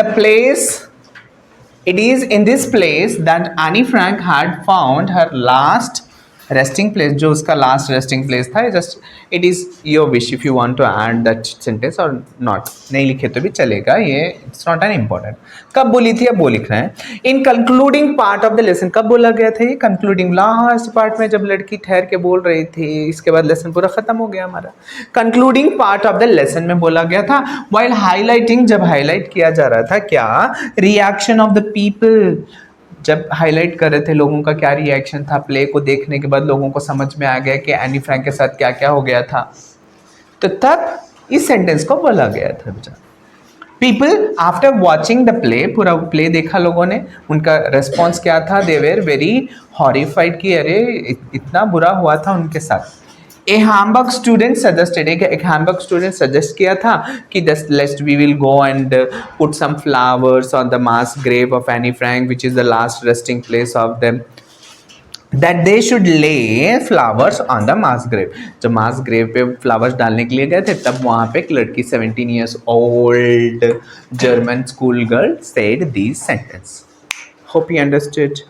this place that Anne Frank had found her last resting place, जो उसका लास्ट रेस्टिंग प्लेस था, just it is your wish if you want to add that sentence और नॉट, नहीं लिखे तो भी चलेगा, ये इट्स नॉट एन इम्पॉर्टेंट। कब बोली थी अब वो लिख रहे हैं। In concluding part of the lesson, कब बोला गया था ये कंक्लूडिंग लास्ट पार्ट में, जब लड़की ठहर के बोल रही थी, इसके बाद लेसन पूरा खत्म हो गया हमारा। Concluding part of the lesson में बोला गया था, व्हाइल हाईलाइटिंग, जब हाईलाइट किया जा रहा था क्या, रिएक्शन ऑफ द पीपल, जब हाईलाइट कर रहे थे लोगों का क्या रिएक्शन था, प्ले को देखने के बाद लोगों को समझ में आ गया कि एनी फ्रैंक के साथ क्या क्या हो गया था, तो तब इस सेंटेंस को बोला गया था बेटा। People after watching the play, पूरा प्ले देखा लोगों ने, उनका रेस्पॉन्स क्या था, दे वेर वेरी हॉरिफाइड कि अरे इतना बुरा हुआ था उनके साथ। ए हैम्बर्ग स्टूडेंट सजेस्टेड, एक हैम्बर्ग स्टूडेंट सजेस्ट किया था कि let's we will go and put some flowers on the mass grave of Anne Frank which is the last resting place of them, that they should lay flowers on the mass grave. जब mass grave पे flowers डालने के लिए गए थे, तब वहाँ पे एक लड़की 17 years old German school girl said this sentence. Hope you understood.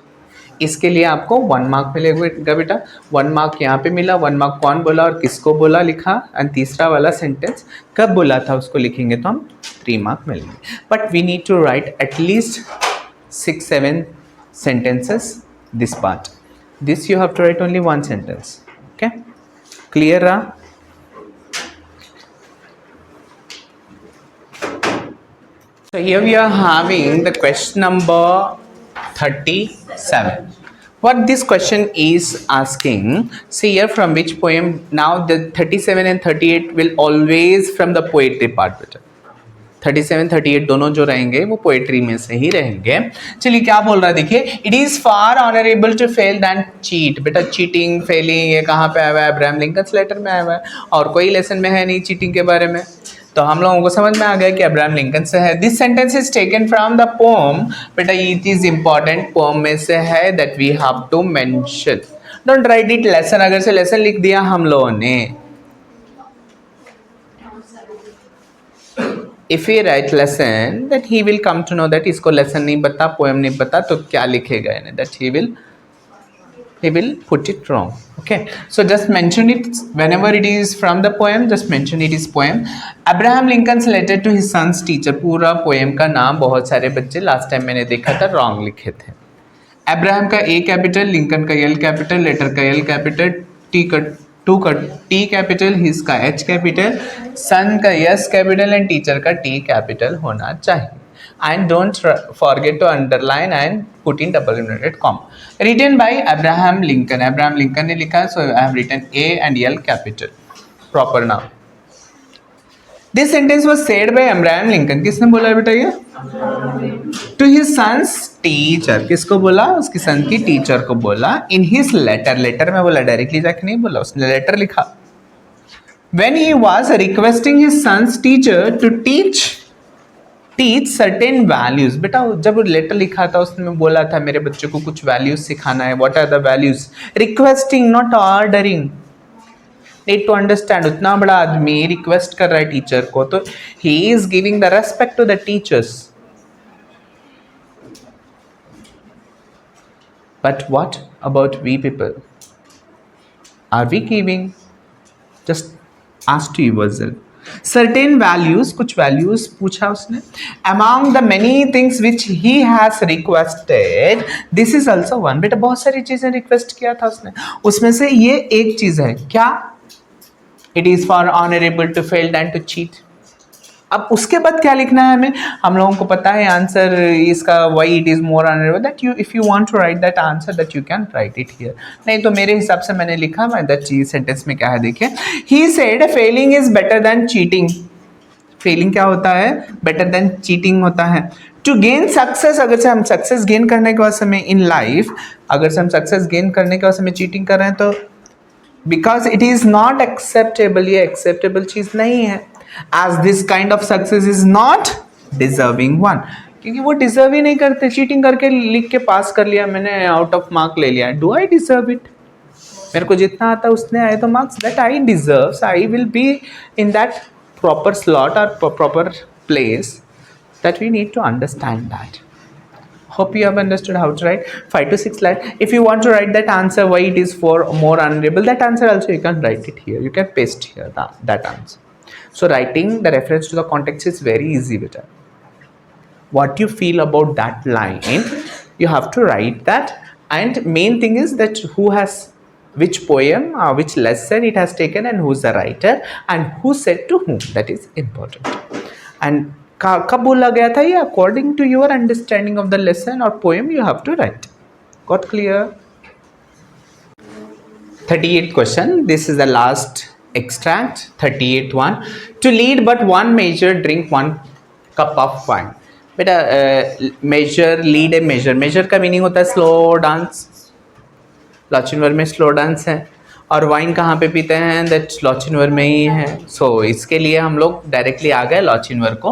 इसके लिए आपको 1 मार्क मिलेगा बेटा। 1 मार्क यहाँ पे मिला, 1 मार्क कौन बोला और किसको बोला लिखा, एंड तीसरा वाला सेंटेंस कब बोला था उसको लिखेंगे तो हम 3 मार्क मिलेंगे। But we need to write at least 6-7 sentences this part. This you have to write only 1 sentence. Okay, clear ra? So here we are having the question number 37. What this question is asking, see here from which poem, now the 37 and 38 will always from the poetry part बेटा। 37, 38 दोनों जो रहेंगे वो poetry में से ही रहेंगे। चलिए क्या बोल रहा है देखिए, it is far honourable to fail than cheat. बेटा चीटिंग फेलिंग ये कहाँ पे आया हुआ है, अब्राहम लिंकन लेटर में आया हुआ है, और कोई लेसन में है नहीं चीटिंग के बारे में, तो हम लोगों को समझ में आ गया कि अब्राहम लिंकन से है। This sentence is taken from the poem, बेटा इट इज इंपॉर्टेंट, पोम में से है, that we have to mention, don't write it lesson. अगर से लेसन लिख दिया हम लोगों ने, if we write lesson, that he will come to know that इसको lesson नहीं पता, poem नहीं पता, तो क्या लिखेगा इन्हें, that he will put it wrong. Okay, so just mention it whenever it is from the poem, just mention it is poem. Abraham Lincoln's letter to his son's teacher, पूरा poem का नाम बहुत सारे बच्चे लास्ट टाइम मैंने देखा था wrong लिखे थे। अब्राहम का A कैपिटल, लिंकन का L कैपिटल, लेटर का L कैपिटल, टू का T कैपिटल, हिज का H कैपिटल, सन का S कैपिटल एंड टीचर का T कैपिटल होना चाहिए। And don't forget to underline and put in double inverted comma. Written by Abraham Lincoln, Abraham Lincoln ने लिखा है, so I have written A and L capital, proper noun. This sentence was said by Abraham Lincoln, किसने बोला है बेटा ये, to his son's teacher, किसको बोला, उसकी सन की टीचर को बोला। इन हिज लेटर, लेटर में बोला, डायरेक्टली जाके नहीं बोला, उसने लेटर लिखा। When he was requesting his son's teacher to teach certain values, बेटा जब लेटर लिखा था उसने बोला था मेरे बच्चे को कुछ वैल्यूज सिखाना है। What are the values, requesting not ordering, need to understand, उतना बड़ा आदमी रिक्वेस्ट कर रहा है टीचर को, तो he is giving the respect to the teachers. But what about we people? Are we giving? Just ask to yourself. Certain values, कुछ values पूछा उसने। Among the many things which he has requested, this is also one. बेटा बहुत सारी चीजें request किया था उसने, उसमें से ये एक चीज है क्या, It is far honorable to fail than to cheat. अब उसके बाद क्या लिखना है हमें, हम लोगों को पता है आंसर इसका, why it is more honorable, that you if you want to write that answer that you can write it here। नहीं तो मेरे हिसाब से मैंने लिखा मैं that चीज सेंटेंस में क्या है देखिए, he said failing is better than cheating। Failing क्या होता है, बेटर देन चीटिंग होता है। टू गेन सक्सेस, अगर से हम सक्सेस गेन करने के बाद समय इन लाइफ, अगर से हम सक्सेस गेन करने के बाद समय चीटिंग कर रहे हैं तो because it is not acceptable, ये एक्सेप्टेबल चीज नहीं है। As this kind of success is not deserving one, क्योंकि वो डिजर्व ही नहीं करते। चीटिंग करके लिख के पास कर लिया मैंने, आउट ऑफ मार्क ले लिया, डू आई डिजर्व इट? मेरे को जितना आता उसने आए तो marks that I deserve, I will be in that proper slot or proper place, that we need to understand that. Hope you have understood how to write 5 to 6 lines. If you want to write that answer, why it is for more honorable, that answer also you can write it here. You can paste here that answer. So writing the reference to the context is very easy, beta. What you feel about that line, you have to write that. And main thing is that who has which poem or which lesson it has taken and who's the writer and who said to whom. That is important. And कब बोला गया था ये, according to your understanding of the lesson or poem you have to write. Got clear? 38th question. This is the last extract. 38th one. To lead but one measure, drink 1 cup of wine. बेटा measure, lead a measure. Measure का meaning होता है slow dance. लॉचिनवर में slow dance है. और wine कहाँ पे पीते हैं, दैट लॉचिनवर में ही है. सो इसके लिए हम लोग डायरेक्टली आ गए लॉचिनवर को.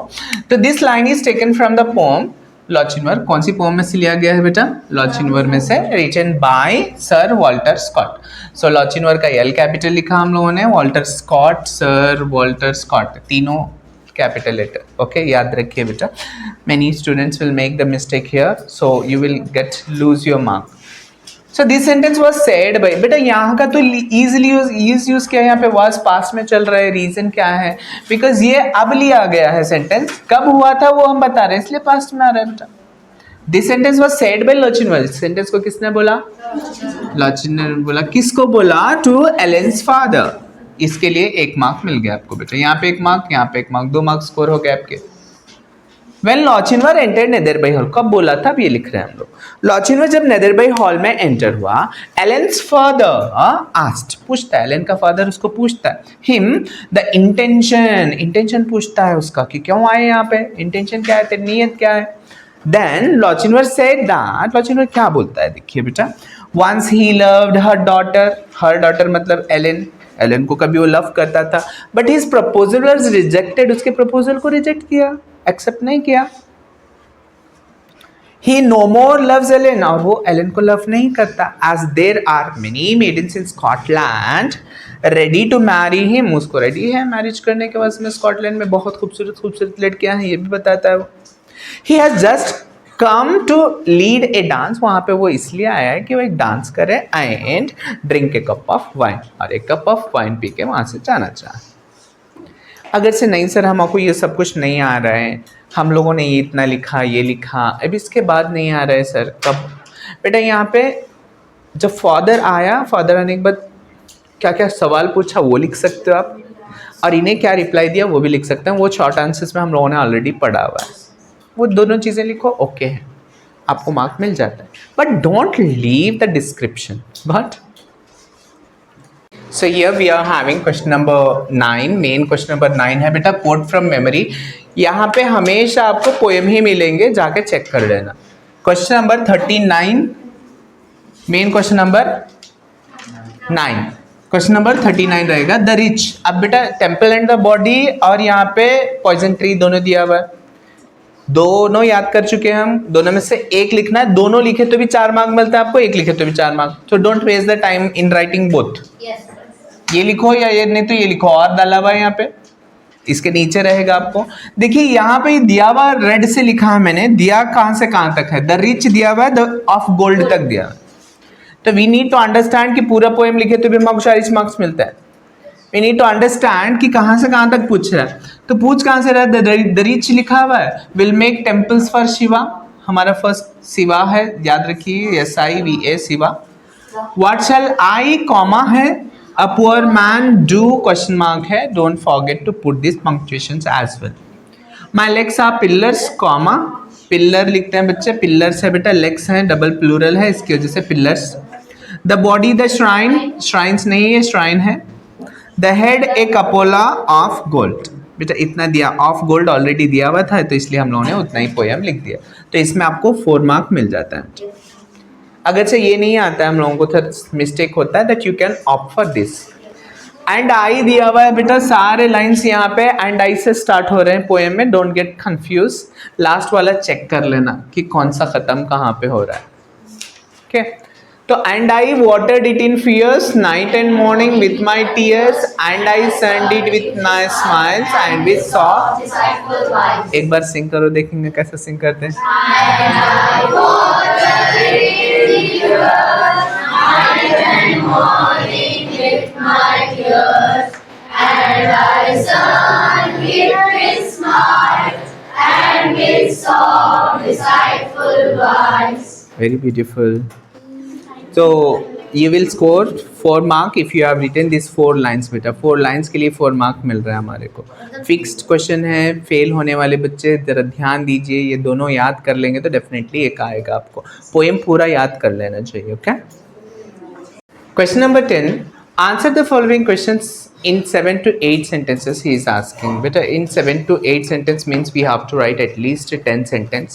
तो this line is taken from the poem Lochinvar. कौन सी पोम में से लिया गया है बेटा? लॉचिनवर में से. Written by sir Walter Scott. So Lochinvar का एल कैपिटल लिखा हम लोगों ने, Walter Scott, sir Walter Scott, तीनों कैपिटल लेटर. ओके, याद रखिए बेटा. Many students will make the mistake here, so you will get lose your mark. So this sentence was said by, बेटा यहाँ का तो easily यूज किया, यहाँ पे was past में चल रहा है. रीजन क्या है? बिकॉज ये अब लिया गया है सेंटेंस, कब हुआ था वो हम बता रहे हैं, इसलिए पास्ट में आ रहा है बेटा. This sentence was said by Lochinvar. Sentence को किसने बोला? लॉचिनवर ने बोला. किसको बोला? To Ellen's father. इसके लिए 1 मार्क मिल गया आपको बेटा. यहाँ पे 1 मार्क, यहाँ पे 1 मार्क, 2 मार्क स्कोर हो गए आपके. When लॉचिनवर एंटर नेदरबाई हॉल, कब बोला था? अब ये लिख रहे हैं हम लोग. लॉचिनवर जब नेदरबाई हॉल में एंटर हुआ, एलेन्स फादर आस्क्ड, पूछता है, एलेन का फादर उसको पूछता है, हिम द इंटेंशन पूछता है उसका कि क्यों आए यहाँ पे, इंटेंशन क्या है, तेरी नीयत क्या है. Then Lochinvar said that, Lochinvar क्या बोलता है देखिए बेटा. Once he loved her daughter मतलब एलेन को कभी वो लव करता था, but his proposal was rejected, उसके प्रपोजल को रिजेक्ट किया, एक्सेप्ट नहीं किया. He no more loves Ellen, और वो एलन को लव नहीं करता. As there are many maidens in Scotland ready to marry him, उसको रेडी है मैरिज करने के वास्ते में. स्कॉटलैंड में बहुत खूबसूरत लड़कियां हैं, ये भी बताता है वो. He has just come to lead a dance, वहाँ पे वो इसलिए आया है कि वो एक डांस करे and drink a cup of wine, और एक कप ऑफ वाइन पी के वहाँ से जाना चाहे. अगर से नहीं सर हमको ये सब कुछ नहीं आ रहा है, हम लोगों ने ये इतना लिखा, ये लिखा, अब इसके बाद नहीं आ रहा है सर, कब? बेटा यहाँ पे जब फादर आया, फादर आने के बाद क्या क्या सवाल पूछा वो लिख सकते हो आप, और इन्हें क्या रिप्लाई दिया वो भी लिख सकते हैं. वो शॉर्ट आंसर्स में हम लोगों ने ऑलरेडी पढ़ा हुआ है. वो दोनों चीज़ें लिखो, ओके है, आपको मार्क मिल जाता है. But don't leave the description. But so here we are having question number 9. Main question number 9 है बेटा, कोट फ्रॉम मेमोरी. यहाँ पे हमेशा आपको पोएम ही मिलेंगे, जाके चेक कर लेना. Question number 39, main question number 9. Question number 39 रहेगा, द रिच. अब बेटा टेम्पल एंड द बॉडी और यहाँ पे पॉइजन ट्री दोनों दिया हुआ है, दोनों याद कर चुके हैं हम. दोनों में से एक लिखना है, दोनों लिखे तो भी 4 मार्क मिलता है आपको, एक लिखे तो भी 4 mark. So don't waste the time in writing both. ये लिखो या ये नहीं तो ये लिखो, और डाला हुआ है यहाँ पे, इसके नीचे रहेगा आपको. देखिए यहाँ पे दिया हुआ रेड से लिखा है मैंने, दिया कहाँ से कहाँ तक है, द रिच दिया हुआ है, द ऑफ गोल्ड तक दिया. तो वी नीड टू अंडरस्टैंड कि पूरा पोएम लिखे तो भी हमको 40 मार्क्स मिलता है. वी नीड टू अंडरस्टैंड कि कहाँ से कहाँ तक पूछ रहा है. तो पूछ कहाँ से रहा है, द रिच लिखा हुआ है, will make temples for Shiva. हमारा फर्स्ट शिवा है, याद रखिए, SIVA Shiva. What shell I comma है, a poor man do question mark है. don't forget to put these punctuations as well. my legs are pillars comma, pillar लिखते हैं बच्चे, pillars है बेटा, legs है डबल प्लूरल है, इसकी वजह से pillars. the body the shrine, shrines नहीं है, shrine है. the head a cupola of gold. बेटा इतना दिया, ऑफ गोल्ड ऑलरेडी दिया हुआ था तो इसलिए हम लोगों ने उतना ही पोएम लिख दिया. तो इसमें आपको 4 मार्क मिल जाता है. अगर से ये नहीं आता है हम लोगों को तो मिस्टेक होता है, that you can opt for this. And I दिया हुआ है बेटा, सारे लाइंस यहाँ पे एंड आई से स्टार्ट हो रहे हैं पोएम में. डोंट गेट कंफ्यूज, लास्ट वाला चेक कर लेना कि कौन सा खत्म कहाँ पे हो रहा है. ओके, तो and I watered it in fears night and morning with my tears and I sunned it with my smiles and with saw. एक बार सिंग करो, देखेंगे कैसे सिंग करते हैं। Very beautiful. So you will score 4 mark if you have written these 4 lines बेटा। 4 lines के लिए 4 mark मिल रहा है हमारे को। फिक्स्ड क्वेश्चन है, फेल होने वाले बच्चे जरा ध्यान दीजिए, ये दोनों याद कर लेंगे तो डेफिनेटली एक आएगा आपको। पोएम पूरा याद कर लेना चाहिए। Okay. Question number 10, answer the following questions in 7 to 8 sentences he is asking. Beta, in 7 to 8 sentence means we have to write at least 10 sentence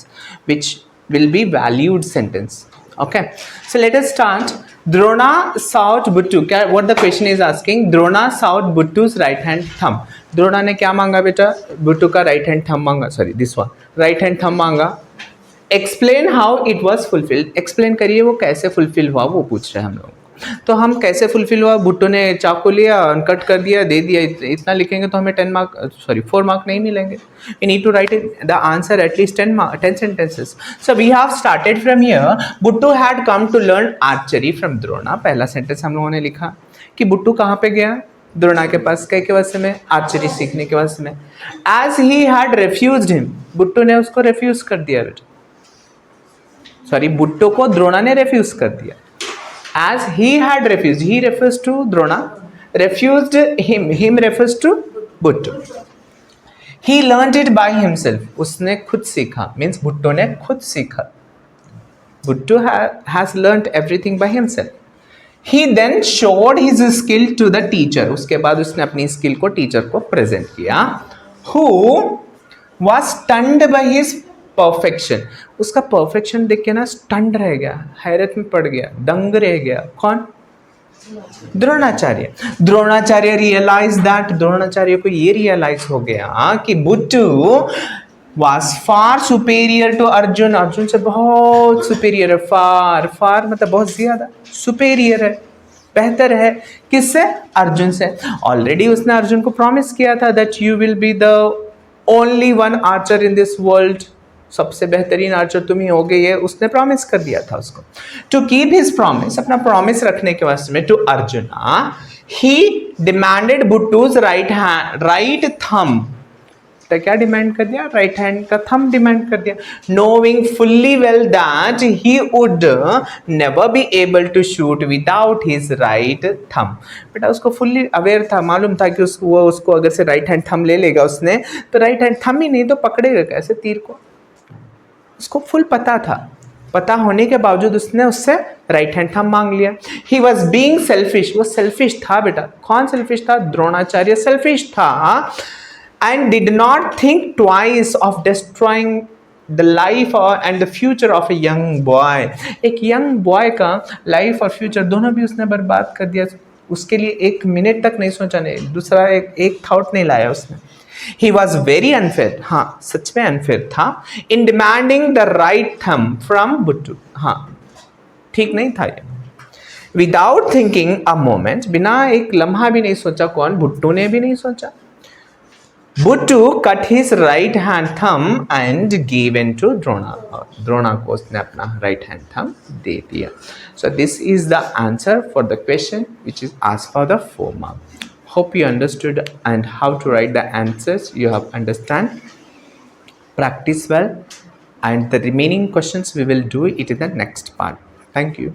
which will be valued sentence. Okay, so let us start. Drona sought Buttu. What the question is asking? Drona sought Buttu's right hand thumb. Drona ने क्या मांगा बेटा? Buttu का right hand thumb मांगा, sorry this one, right hand thumb मांगा। Explain how it was fulfilled. Explain करिए वो कैसे fulfill हुआ, वो पूछ रहे हैं हम लोग। तो हम कैसे फुलफिल हुआ? बुट्टू ने चाकू लिया, कट कर दिया, दे दिया, इतना लिखेंगे तो हमें 4 मार्क नहीं मिलेंगे। We need to write the answer at least 10 sentences. So we have started from here. Buttu had come to learn archery from Drona. पहला सेंटेंस हम लोगों ने लिखा कि बुट्टू कहाँ पे गया? द्रोणा के पास। कई के वास्ते में? आर्चरी सीखने के वास्ते में। As he had refused him, बुट्टू ने उसको रेफ्यूज कर दिया बेटा। सॉरी, बुट्टू को द्रोणा ने रेफ्यूज कर दिया। As he had refused, he refers to Drona, refused him refers to Buttu. He learned it by himself. उसने खुद सीखा, means बुट्टू ने खुद सीखा। Buttu has learnt everything by himself. He then showed his skill to the teacher. उसके बाद उसने अपनी स्किल को टीचर को प्रेजेंट किया। Who was stunned by his perfection. उसका परफेक्शन देख के ना स्टंड रह गया, हैरत में पड़ गया, दंग रह गया। कौन? द्रोणाचार्य। द्रोणाचार्य रियलाइज दैट, द्रोणाचार्य को ये रियलाइज हो गया कि बुट्टू was far superior to Arjun. Arjun से बहुत सुपेरियर है। फार मतलब बहुत ज्यादा, सुपेरियर है, बेहतर है। किससे? अर्जुन से। ऑलरेडी उसने अर्जुन को प्रॉमिस किया था that you will be the only one Archer in this world. सबसे बेहतरीन आर्चर तुम ही होगे, ये उसने प्रॉमिस कर दिया था उसको। टू कीप हिज प्रॉमिस, अपना प्रॉमिस रखने के वास्ते में, टू अर्जुना ही डिमांडेड बुट्टूज राइट थंब। तो क्या डिमांड कर दिया? राइट हैंड का थंब डिमांड कर दिया। Knowing fully well that he would never be able to shoot without his right thumb. बेटा उसको फुल्ली अवेयर था, मालूम था कि उसको अगर से राइट हैंड थंब ले लेगा उसने, तो राइट हैंड थंब ही नहीं तो पकड़ेगा कैसे तीर को? उसको फुल पता था। पता होने के बावजूद उसने उससे राइट हैंड थंब मांग लिया। ही वॉज बीइंग सेल्फिश, वो सेल्फिश था बेटा। कौन सेल्फिश था? द्रोणाचार्य सेल्फिश था। And did not think twice of destroying the life and the future of a young boy. एक यंग बॉय का लाइफ और फ्यूचर दोनों भी उसने बर्बाद कर दिया। उसके लिए 1 मिनट तक नहीं सोचा, नहीं दूसरा एक थॉट नहीं लाया उसने। He was very unfair, हाँ सच में अनफेयर था, in demanding the right thumb from Buttu। हाँ ठीक नहीं था ये। Without thinking a moment, बिना एक लम्हा भी नहीं सोचा। कौन? बुट्टू ने भी नहीं सोचा। Buttu cut his right hand thumb and gave in to Drona। Drona को उसने अपना right hand thumb दे दिया। So this is the answer for the question which is asked for the 4 mark। Hope you understood and how to write the answers. You have understand. Practice well, and the remaining questions we will do it in the next part. Thank you.